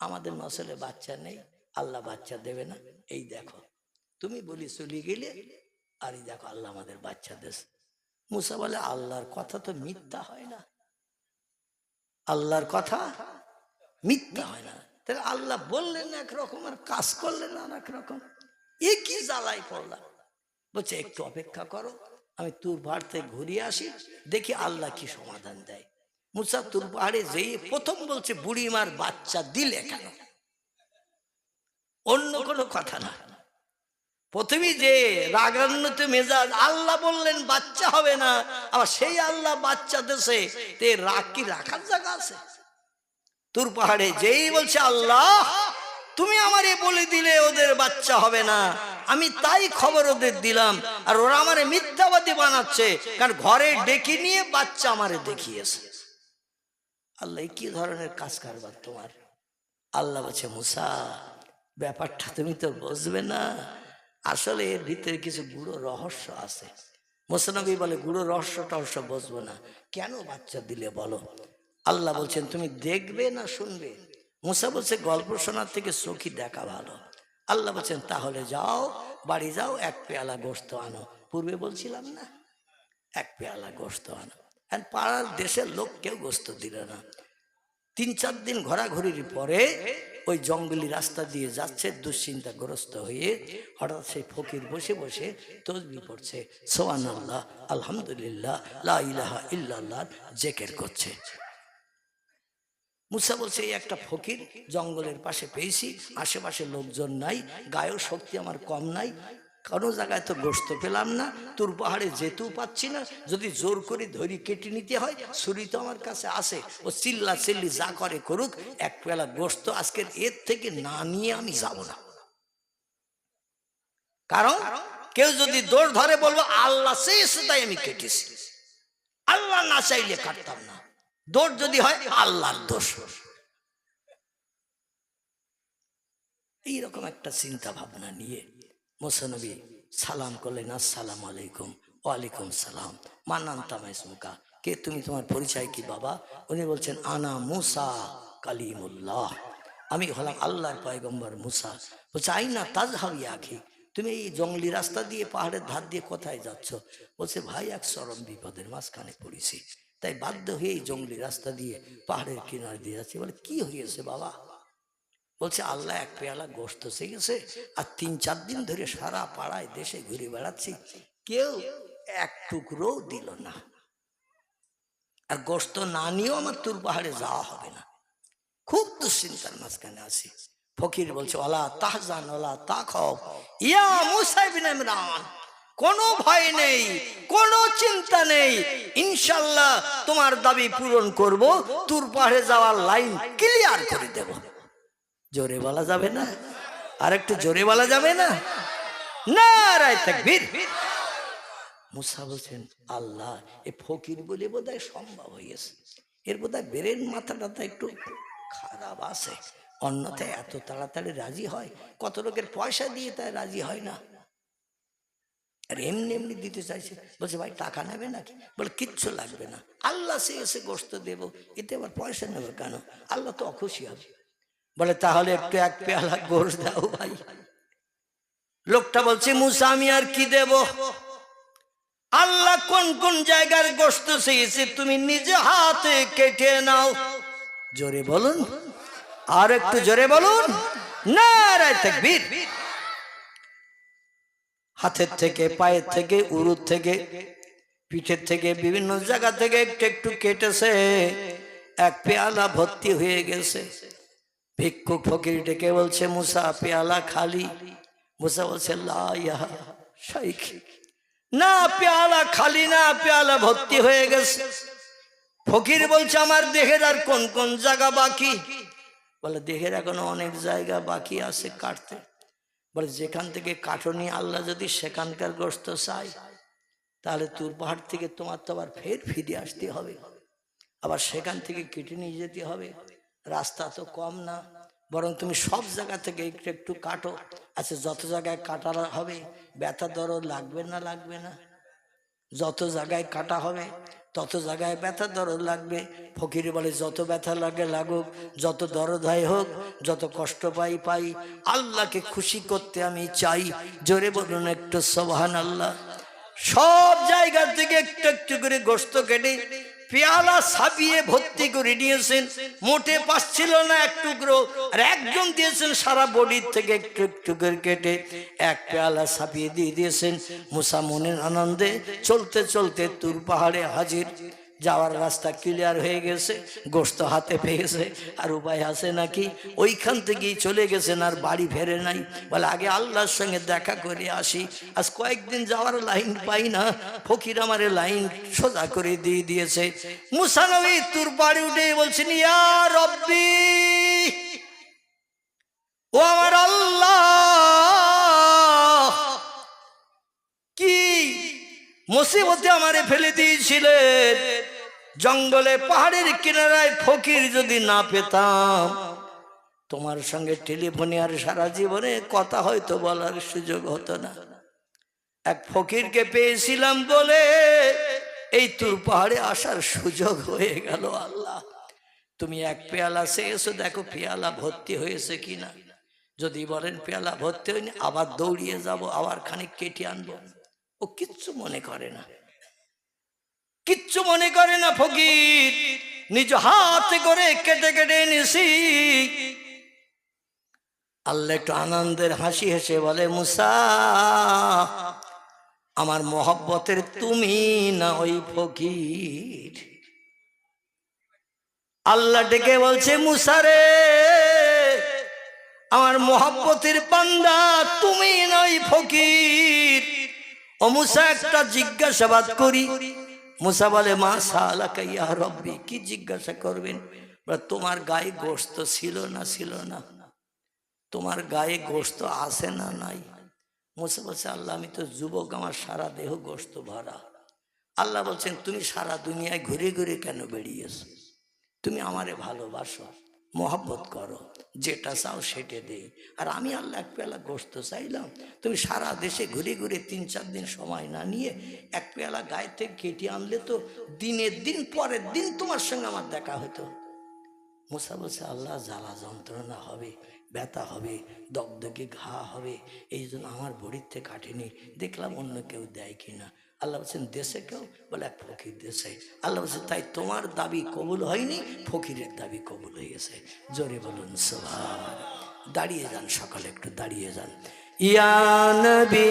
S1: আমাদের নসলে বাচ্চা নেই, আল্লাহ বাচ্চা দেবে না, এই দেখো তুমি বলি চলে গেলে, আর এই দেখো আল্লাহ আমাদের বাচ্চা দেশ। মুসা বলে আল্লাহর কথা তো মিথ্যা হয় না, আল্লাহর কথা মিথ্যা হয় না। তাহলে আল্লাহ বললেন একরকম আর কাজ করলেন আর একরকম। এ কি জ্বালাই পড়লাম। বলছে একটু অপেক্ষা করো, আমি তুর পাহাড় থেকে ঘুরিয়ে আসি, দেখি আল্লাহ কি সমাধান দেয়। মুসা তুর পাহাড়ে যেয়ে প্রথম বলছে বুড়িমার বাচ্চা দিলে কেন, অন্য কোনো কথা না। প্রথমেই যে রাগান্বিত মেজাজ, আল্লাহ বললেন বাচ্চা হবে না, আবার সেই আল্লাহ বাচ্চা দেশে, তে রাগ কি রাখার জায়গা আছে? তুর পাহাড়ে যেই বলছে আল্লাহ তুমি আমারে বলে দিলে ওদের বাচ্চা হবে না, আমি তাই খবর ওদের দিলাম, আর ওরা আমারে মিথ্যাবাদী বানাচ্ছে, কারণ ঘরে ডেকে নিয়ে বাচ্চা আমারে দেখিয়েছে। আল্লাহ কি ধরনের কাজ কারবার তোমার? আল্লাহ বলছে মুসা ব্যাপারটা তুমি তো বুঝবে না, আসলে এর ভিতরে কিছু গুড়ো রহস্য আছে। মুসা নবী বলে গুড়ো রহস্য টহস্য বুঝবো না, কেন বাচ্চা দিলে বলো। আল্লাহ বলছেন তুমি দেখবে না শুনবে? মুসা বলছে গল্প শোনার থেকে চোখই দেখা ভালো। আল্লাহ বলছেন তাহলে যাও, বাড়ি যাও, এক পেয়ালা গোশত আনো। পূর্বে বলছিলাম না, এক পেয়ালা গোশত আনো। আর পাড়ার দেশের লোক কেউ গোশত দিল না। 3-4 দিন ঘোরাঘুরির পরে ওই জঙ্গলি রাস্তা দিয়ে যাচ্ছে দুশ্চিন্তাগ্রস্ত হয়ে, হঠাৎ সেই ফকির বসে বসে তসবিহ পড়ছে, সুবহানাল্লাহ, আলহামদুলিল্লাহ, লা ইলাহা ইল্লাল্লাহ জিকির করছে। মুসা বলছে এই একটা ফকির জঙ্গলের পাশে পেয়েছি, আশেপাশে লোকজন নাই, গায়েও শক্তি আমার কম নাই, কোনো জায়গায় তো গোশত পেলাম না, তুর পাহাড়ে যেতেও পাচ্ছি না, যদি জোর করে ধরি কেটে নিতে হয়, ছুরি তো আমার কাছে আছে, ও চিল্লা চিল্লি যা করে করুক, এক পেলা গোশত আজকের এর থেকে না নিয়ে আমি যাব না। কারণ কেউ যদি দৌড় ধরে বলবো আল্লাহ চেয়েছে তাই আমি কেটেছি, আল্লাহ না চাইলে কাটতাম না, দৌড় যদি হয় আল্লাহর দোষ। এইরকম একটা চিন্তা ভাবনা নিয়ে মুসা নবী সালাম করলেন, আসসালামু আলাইকুম। ওয়ালাইকুম সালাম। মানান তামাইসমুকা, কে তুমি, তোমার পরিচয় কি বাবা? উনি বলছেন আনা মুসা কালিমুল্লাহ, আমি হলাম আল্লাহর পয়গম্বর মুসা। বলছে আইনা তাজহাবি আখি, তুমি এই জঙ্গলি রাস্তা দিয়ে পাহাড়ের ধার দিয়ে কোথায় যাচ্ছ? বলছে ভাই এক চরম বিপদের মাঝখানে পড়েছি, তাই বাধ্য হয়ে এই জঙ্গলি রাস্তা দিয়ে পাহাড়ের কিনারে দিয়ে যাচ্ছি। বলে কি হয়েছে বাবা? বলছে আল্লাহ এক পেয়ালা গোশত চেয়েছে, আর 3-4 দিন ধরে সারা পাড়ায় দেশে ঘুরে বেড়াচ্ছি, কেউ এক টুকরো দিল না, আর গোশত না নিয়েও আমার তুর পাহাড়ে যাওয়া হবে না, খুব দুশ্চিন্তার মাঝখানে আছি। ফকির বলছে ওলা তাহজান ওলা তাখাফ ইয়া মুসা ইবনে ইমরান, কোনো ভয় নেই, কোনো চিন্তা নেই, ইনশাআল্লাহ তোমার দাবি পূরণ করব, তুর পাহাড়ে যাওয়ার লাইন ক্লিয়ার করে দেব। জোরে বলা যাবে না? আর একটু জোরে বলা যাবে না? নারায়ে তাকবীর। মুসা বলছেন আল্লাহ এ ফকির বলে বোধহয় সম্ভব হয়েছে, এর বোধহয় ব্রেন মাথাটা একটু খারাপ আছে, অন্যথায় এত তাড়াতাড়ি রাজি হয়? কত লোকের পয়সা দিয়ে তাই রাজি হয় না, আর এমনি এমনি দিতে চাইছে। বলছে ভাই টাকা নেবে নাকি? বলে কিচ্ছু লাগবে না, আল্লাহ সে এসে গোশত দেবো, এতে আবার পয়সা নেবে কেন? আল্লাহ তো অখুশি হবে। বলে তাহলে একটু এক পেয়ালা গোশত দাও ভাই। লোকটা বলছে মুসা আমি আর কি দেব, আল্লাহ কোন কোন জায়গার গোশত চেয়েছে তুমি নিজে হাতে কেটে নাও। জোরে বলুন, আর একটু জোরে বলুন, নারায়ে তাকবীর। হাতের থেকে, পায়ের থেকে, উরুর থেকে, পিঠের থেকে, বিভিন্ন জায়গা থেকে একটু একটু কেটেছে, এক পেয়ালা ভর্তি হয়ে গেছে। ভিক্ষুক ফকির ডেকে বলছে মুসা পেয়ালা খালি। মুসা বলছে লা ইয়া শাইখ, না পেয়ালা খালি না, পেয়ালা ভর্তি হয়ে গেছে। ফকির বলছে আমার দেহের আর কোন কোন জায়গা বাকি? বলে দেহের এখনো অনেক জায়গা বাকি আছে কাটতে। বলে যেখান থেকে কাটনি আল্লাহ যদি সেখানকার গোশত চাই, তাহলে তুর পাহাড় থেকে তোমার তো আবার ফের ফিরে আসতে হবে, আবার সেখান থেকে কেটে নিয়ে যেতে হবে, রাস্তা তো কম না, বরং তুমি সব জায়গা থেকে একটু একটু কাটো। আচ্ছা যত জায়গায় কাটা হবে ব্যথা দরদ লাগবে না? লাগবে না? যত জায়গায় কাটা হবে তত জায়গায় ব্যথা দরদ লাগবে। ফকির বলে যত ব্যথা লাগে লাগুক, যত দরদ হয় হোক, যত কষ্ট পাই পাই, আল্লাহকে খুশি করতে আমি চাই। জোরে বলুন একটু সুবহানাল্লাহ। সব জায়গা থেকে একটু একটু করে গোশত কেটে পেয়ালা সাবিয়ে ভর্তি করে নিয়েছেন, মোটে পাচ্ছিল না এক টুকরো, আর একজন দিয়েছেন সারা বডির থেকে একটু একটু করে কেটে এক পেয়ালা সাবিয়ে দিয়ে দিয়েছেন। মুসা মনের আনন্দে চলতে চলতে তুর পাহাড়ে হাজির। যাওয়ার রাস্তা ক্লিয়ার হয়ে গেছে, গোশত হাতে পেয়েছে, আর উপায় আছে নাকি, ওইখান থেকেই চলে গেছেন, আর বাড়ি ফেরে নাই। বলে আগে আল্লাহর সঙ্গে দেখা করে আসি, আজ কয়েকদিন যাওয়ার লাইন পাই না, ফকির আমারে লাইন সোজা করে দিয়ে দিয়েছে। মুসা নবী তুর বাড়ি উঠে বলছেন, ইয়া রব্বি, ও আমার আল্লাহ, কি মুসিবতে আমারে ফেলে দিয়েছিলেন, জঙ্গলে পাহাড়ের কিনারায় ফকির যদি না পেতাম, তোমার সঙ্গে টেলিফোনে আর সারা জীবনে কথা হয়তো বলার সুযোগ হতো না। এক ফকিরকে পেয়েছিলাম বলে এই তুর পাহাড়ে আসার সুযোগ হয়ে গেল। আল্লাহ, তুমি এক পেয়ালা চেয়েছো, দেখো পেয়ালা ভর্তি হয়েছে কিনা। যদি বলেন পেয়ালা ভর্তি হয়নি, আবার দৌড়িয়ে যাব, আবার খানিক কেটে আনবো। ও কিচ্ছু মনে করে না, কিচ্ছু মনে করে না। ফকির নিজ হাতে করে কেটে কেটে এনেছি। আল্লাহ একটু আনন্দের হাসি হেসে বলে, মুসা, আমার মহব্বতের তুমি না ওই ফকির। আল্লাহ ডেকে বলছে, মুসা রে, আমার মহব্বতের বান্দা তুমি না ওই ফকির। ও মুসা, একটা জিজ্ঞাসাবাদ করি। মুসা বলে, মা সালাকা ইয়া রব্বি, কি জিজ্ঞাসা করবেন? তোমার গায়ে গোশত ছিল না ছিল না? তোমার গায়ে গোশত আছে না নাই? মুসা বলছে, আল্লাহ আমি তো যুবক, আমার সারা দেহ গোশত ভরা। আল্লাহ বলছেন, তুমি সারা দুনিয়ায় ঘুরে ঘুরে কেন বেরিয়েছো? তুমি আমারে ভালোবাসো, মহব্বত করো, যেটা চাও সেটা দেই। আর আমি আল্লাহ এক পেয়ালা গোশত চাইলাম, তুমি সারা দেশে ঘুরে ঘুরে 3-4 দিন সময় না নিয়ে এক পেয়ালা গায়ে থেকে কেটে আনলে তো দিনের দিন পরের দিন তোমার সঙ্গে আমার দেখা হতো। মুসা বলছে, আল্লাহ জ্বালা যন্ত্রণা হবে, ব্যথা হবে, দগদগে ঘা হবে, এই জন্য আমার বড়ির থেকে কাটেনি, দেখলাম অন্য কেউ দেয় কিনা। আল্লাহ বলছেন, দেশে কেউ? বলে এক ফকির দেশে। আল্লাহ বলছেন, তাই তোমার দাবি কবুল হয়নি, ফকিরের দাবি কবুল হয়ে গেছে। জোরে বলুন সুবহান। দাঁড়িয়ে যান সকালে, একটু দাঁড়িয়ে যান। ইয়া নবী,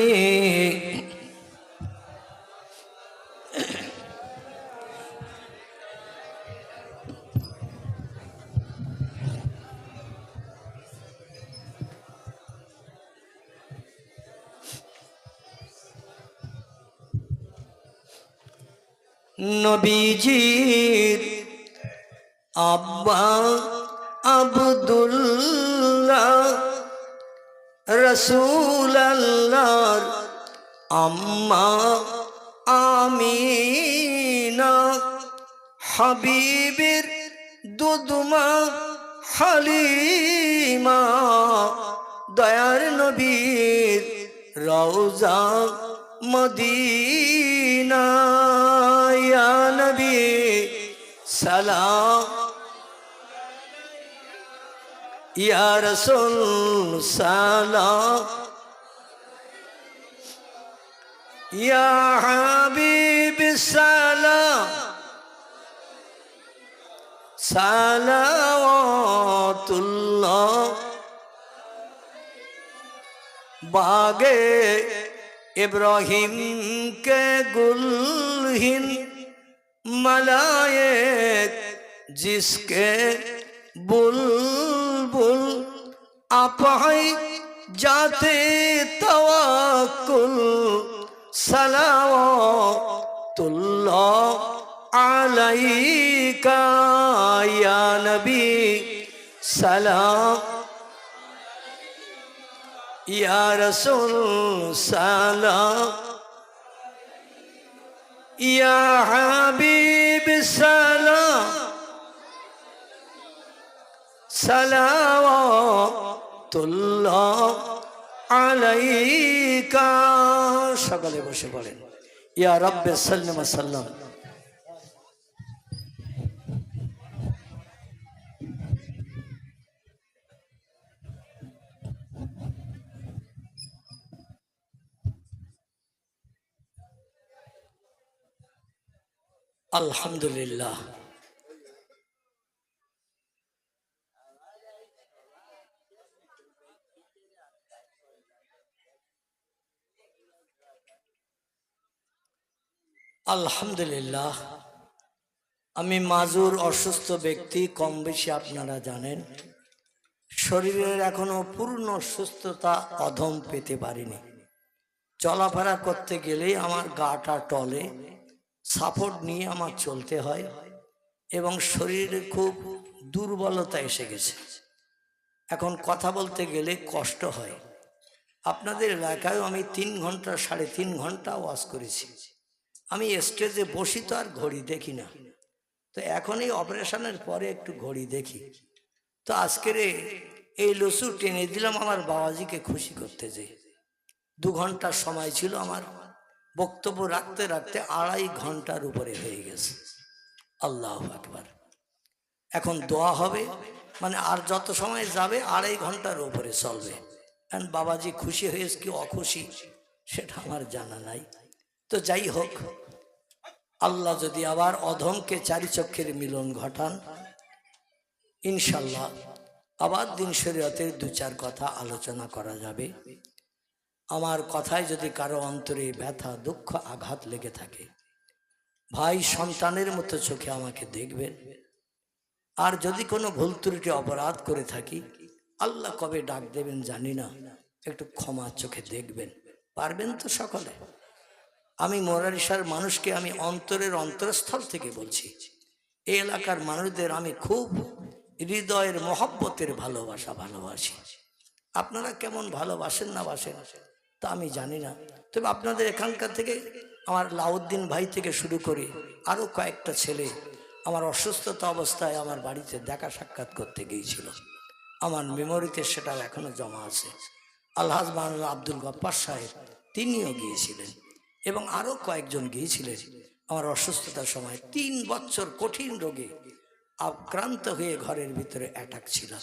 S1: নবীজির আব্বা আব্দুল্লাহ, রাসূলুল্লাহর আম্মা আমিনা, হাবিবের দুধমা হালিমা, দয়ার নবীর রওজা মদিনা। ইয়া নবী সালাম, ইয়া রাসূল সালাম, ইয়া হাবিব সালাম, সালাওয়াতুল্লাহ। बागे इब्राहिम के गुलहिन मलाएक जिसके बुलबुल आपहाय जाते तवक्कुल सलावतुल्लाह अलैका या नबी सलाम या रसूल सलाम या हबीब सलाम सलावतुल्लाह अलैका। সকলে বসে বলেন, ইয়া রব্বে সাল্লি ওয়া সাল্লাম। আলহামদুলিল্লাহ। আলহামদুলিল্লাহ। আমি মাজুর, অসুস্থ ব্যক্তি, কম বেশি আপনারা জানেন। শরীরের এখনো পূর্ণ সুস্থতা অধম পেতে পারিনি। চলাফেরা করতে গেলেই আমার গাটা টলে, সাপোর্ট নিয়ে আমার চলতে হয় এবং শরীরে খুব দুর্বলতা এসে গেছে। এখন কথা বলতে গেলে কষ্ট হয়। আপনাদের এলাকায় আমি 3 ঘন্টা 3.5 ঘন্টা ওয়াজ করেছি। আমি স্টেজে বসি তো আর ঘড়ি দেখি না, তো এখন এই অপারেশনের পরে একটু ঘড়ি দেখি। তো আজকের এই লসু টেনে দিলাম আমার বাবাজিকে খুশি করতে, যে 2 ঘন্টার সময় ছিল আমার, বক্তব্য রাখতে রাখতে 2.5 ঘন্টার উপরে হয়ে গেছে। আল্লাহু আকবার। এখন দোয়া হবে, মানে আর যত সময় যাবে 2.5 ঘন্টার উপরে চলবে। কারণ বাবাজি খুশি হয়েছে কি অখুশি সেটা আমার জানা নাই। তো যাই হোক, আল্লাহ যদি আবার অধমকে 4 চক্ষের মিলন ঘটান, ইনশাল্লাহ আবার দিন শরীয়তের 2-4 কথা আলোচনা করা যাবে। আমার কথায় যদি কারো অন্তরে ব্যথা, দুঃখ, আঘাত লেগে থাকে, ভাই সন্তানের মতো চোখে আমাকে দেখবেন। আর যদি কোনো ভুল ত্রুটি অপরাধ করে থাকি, আল্লাহ কবে ডাক দেবেন জানি না, একটু ক্ষমার চোখে দেখবেন। পারবেন তো সকলে? আমি মোরারিশার মানুষকে আমি অন্তরের অন্তরস্থল থেকে বলছি, এই এলাকার মানুষদের আমি খুব হৃদয়ের মহব্বতের ভালোবাসি। আপনারা কেমন ভালোবাসেন না বাসেন তা আমি জানি না, তবে আপনাদের এখানকার থেকে আমার লাউদ্দিন ভাই থেকে শুরু করে আরও কয়েকটা ছেলে আমার অসুস্থতা অবস্থায় আমার বাড়িতে দেখা সাক্ষাৎ করতে গিয়েছিল। আমার মেমোরিতে সেটাও এখনো জমা আছে। আলহাজ মাওলানা আব্দুল গফফার সাহেব তিনিও গিয়েছিলেন এবং আরও কয়েকজন গিয়েছিলেন আমার অসুস্থতার সময়। 3 বছর কঠিন রোগে আক্রান্ত হয়ে ঘরের ভিতরে অ্যাটাক ছিল।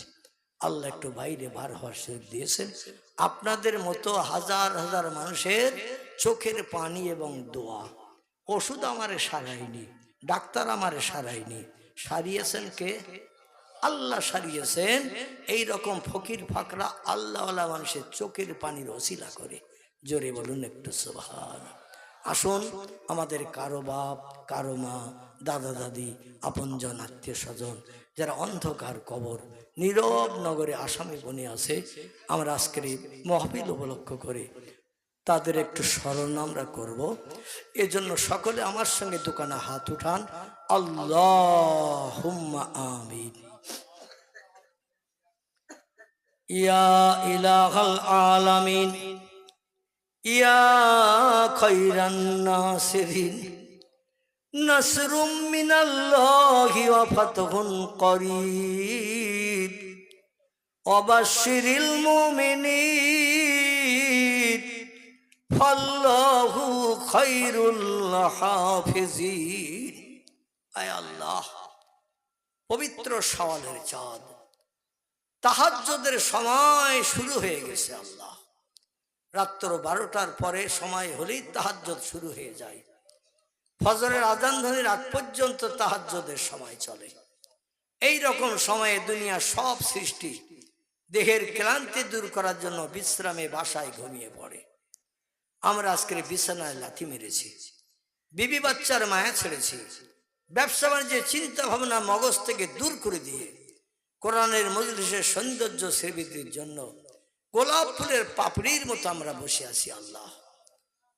S1: আল্লাহ একটু বাইরে বার হওয়ার সুযোগ দিয়েছেন। আপনাদের মতো হাজার হাজার মানুষের চোখের পানি এবং দোয়া, ওষুধ আমারে সারায়নি, ডাক্তার আমারে সারায়নি, সারিয়েছেন কে? আল্লাহ সারিয়েছেন। এই রকম ফকির ফাকরা আল্লাহওয়ালা মানুষের চোখের পানির ওসিলা করে। জোরে বলুন একটু সুবহান। আসুন, আমাদের কারো বাপ, কারো মা, দাদা দাদি, আপনজন, আত্মীয় স্বজন যারা অন্ধকার কবর নীরব নগরে আসামি বনে আছে, আমরা আজকের এই মহফিল উপলক্ষ করে তাদের একটু স্মরণ আমরা করব। এজন্য সকলে আমার সঙ্গে দোকানে হাত উঠান, আল্লাহুম্মা আমিন। ইয়া ইলাহাল আলামিন, ইয়া খায়রান নাসিরিন, নাসরুম মিনাল্লাহি ওয়া ফাতহুন করিব, ওয়া বাশশিরিল মুমিনিন, ফাল্লাহু খায়রুল হাফিজিন। আয় আল্লাহ, পবিত্র শাওয়ালের চাঁদ, তাহাজ্জুদের সময় শুরু হয়ে গেছে। আল্লাহ, রাত্র 12টার পরে সময় হলেই তাহাজ্জুদ শুরু হয়ে যায়। ফজরের আযান ধ্বনির আগ পর্যন্ত তাহাজ্জুদের সময় চলে। এই রকম সময়ে দুনিয়ার সব সৃষ্টি দেহের ক্লান্তি দূর করার জন্য বিশ্রামে বাসায় ঘুমিয়ে পড়ে। আমরা আজকের বিছানায় লাথি মেরেছি, বিবি বাচ্চার মায়া ছেড়েছি, ব্যবসা বাণিজ্যের চিন্তা ভাবনা মগজ থেকে দূর করে দিয়ে কোরআনের মজলিসের সৌন্দর্য সেবৃদ্ধির জন্য গোলাপ ফুলের পাপড়ির মতো আমরা বসে আছি। আল্লাহ,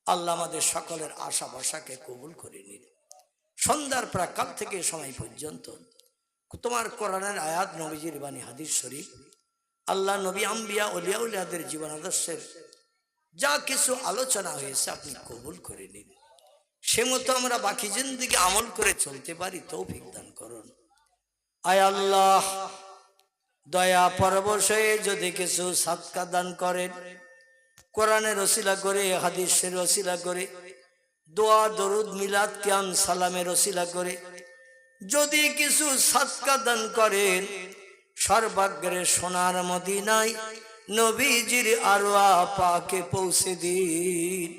S1: আল্লাহ আমাদের সকলের আশা ভরসাকে কবুল করে নিন। সন্ধ্যার প্রাকাল থেকে সময় পর্যন্ত তোমার কোরআনের আয়াত, নবীজির বাণী, হাদিস শরীফ, আল্লাহ নবী, আম্বিয়া, ওলিয়া উলিয়াদের জীবন আদর্শের যা কিছু আলোচনা হয়েছে আপনি কবুল করে নিন। সে মতো আমরা বাকি জিন্দেগি আমল করে চলতে পারি তৌফিক দান করুন। আয় আল্লাহ, দয়া পরবশ হয়ে যদি কিছু সাদকা দান করেন, কোরআনের ওসিলা করে, হাদিসের ওসিলা করে, দোয়া দরুদ মিলাদ কিয়াম সালামের ওসিলা করে যদি কিছু সাদকা দান করেন, সর্বাগ্রে সোনার মদিনায় নবীজির আরওয়া পাকে পৌঁছে দিন।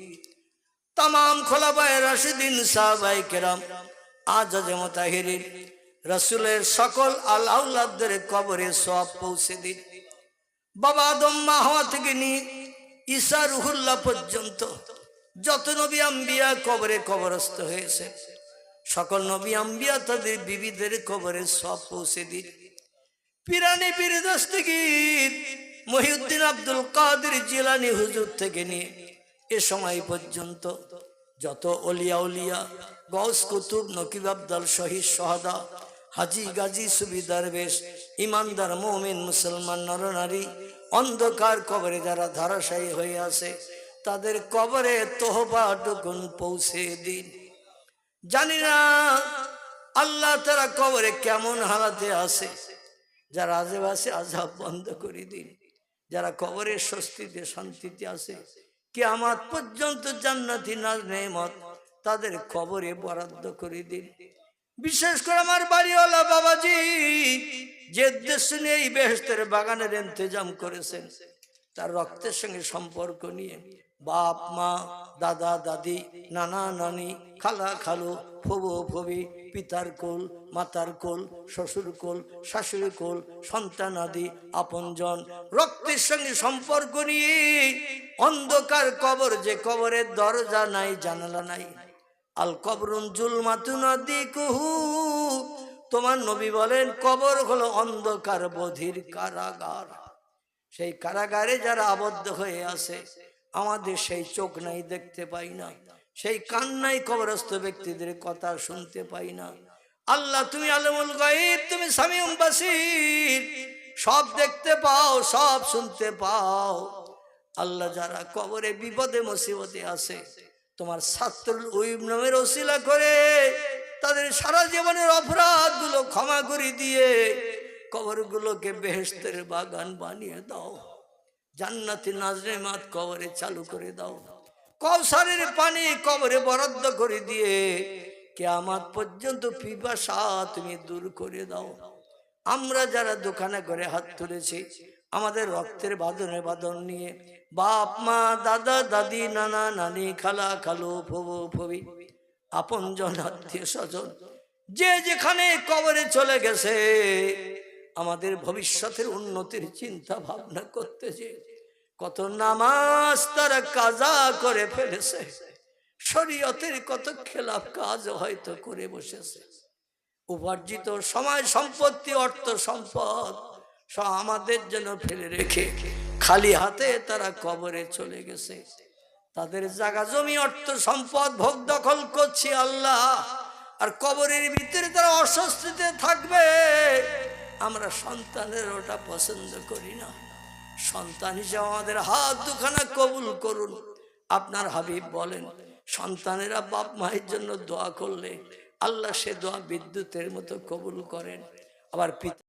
S1: তামাম খোলাফায়ে রাশিদিন, সাহাবায়ে কেরাম, আজাজে মুতাহিরিন রাসূলের সকল আউলাদদের কবরে সওয়াব পৌঁছে দিন। বাবা আদম মা হাওয়া থেকে নিয়ে ঈসা রুহুল্লাহ পর্যন্ত যত নবী আম্বিয়া কবরে কবরস্থ হয়েছে, সকল নবী আম্বিয়া তাদের বিবিদের কবরে সওয়াব পৌঁছে দিন। পিরানি পীর দস্তগীর মহিউদ্দিন আব্দুল কাদের জিলানী হুজুর থেকে নিয়ে এ সময় পর্যন্ত যত ওলিয়া উলিয়া, গৌস কুতুব, নকিব আবদাল, শহীদ, সোহাদা, হাজি গাজী, সুবিদার বেশ, ইমানদার মুমিন মুসলমান নরনারী অন্ধকার কবরে যারা ধারাশায়ী হয়ে আছে, তাদের কবরে তোহবা টুকুন পৌঁছে দিন। জানি না আল্লাহ তারা কবরে কেমন হালাতে আছে, যারা আজেবাসে আযাব বন্ধ করে দিন। যারা কবরের স্বস্তিতে শান্তিতে আছে, কিয়ামত পর্যন্ত জান্নাতি নাজ নেমত তাদের কবরে বরাদ্দ করে দিন। বিশেষ করে আমার বাড়িওয়ালা বাবাজি যে উদ্দেশ্য নিয়ে এই বেহেশতের বাগানের ইন্তজাম করেছেন, তার রক্তের সঙ্গে সম্পর্ক নিয়ে বাপ মা, দাদা দাদি, নানা নানি, খালা খালু, ফুবু ফুবি, পিতার কোল, মাতার কোল, শ্বশুর কোল, শাশুড়ি কোল, সন্তান আদি আপনজন, রক্তের সঙ্গে সম্পর্ক নিয়ে অন্ধকার কবর, যে কবরের দরজা নাই, জানালা নাই। আল কবরুন জুলমাতুন আদিকুহু, তোমার নবী বলেন কবর হলো অন্ধকার বধির কারাগার। সেই কারাগারে যারা আবদ্ধ হয়ে আছে, আমাদের সেই চোখ নাই, দেখতে পাই না, সেই কান নাই, কবরস্থ ব্যক্তিদের কথা শুনতে পাই না। আল্লাহ তুমি আলমুল গায়ব, তুমি সামিউম বাসির, সব দেখতে পাও, সব শুনতে পাও। আল্লাহ যারা কবরে বিপদে মুসিবতে আছে, তোমার ছাত্রুল উইব নামের ওসিলা করে তাদের সারা জীবনের অপরাধ গুলো ক্ষমা করে দিয়ে কবরগুলোকে বেহেশতের বাগান বানিয়ে দাও। জান্নাতি নাজনেমাত কবরে চালু করে দাও। কওসারের পানি কবরে বরাদ্দ করে দিয়ে কিয়ামত পর্যন্ত পিপাসা তুমি দূর করে দাও। আমরা যারা দোকানে করে হাত তুলেছি, আমাদের রক্তের বাঁধনে বাঁধন নিয়ে বাপ মা, দাদা দাদি, নানা নানি, খালা খালু, ফুবু ফুবি, আপনজন, আত্মীয় স্বজন যে যেখানে কবরে চলে গেছে, আমাদের ভবিষ্যতের উন্নতির চিন্তা ভাবনা করতেছে। কত নামাজ তারা কাজা করে ফেলেছে, শরীয়তের কত খেলাফ কাজ হয়তো করে বসেছে। উপার্জিত সময় সম্পত্তি, অর্থ সম্পদ সব আমাদের জন্য ফেলে রেখে খালি হাতে তারা কবরে চলে গেছে। তাদের জায়গা জমি, অর্থ সম্পদ ভোগ দখল করছি আল্লাহ, আর কবরের ভিতরে তারা অস্বস্তিতে থাকবে। আমরা সন্তানের ওটা পছন্দ করি না। সন্তান হিসেবে আমাদের হাত দুখানা কবুল করুন। আপনার হাবিব বলেন, সন্তানেরা বাপ মায়ের জন্য দোয়া করলে আল্লাহ সে দোয়া বিদ্যুতের মতো কবুল করেন। আবার পিতা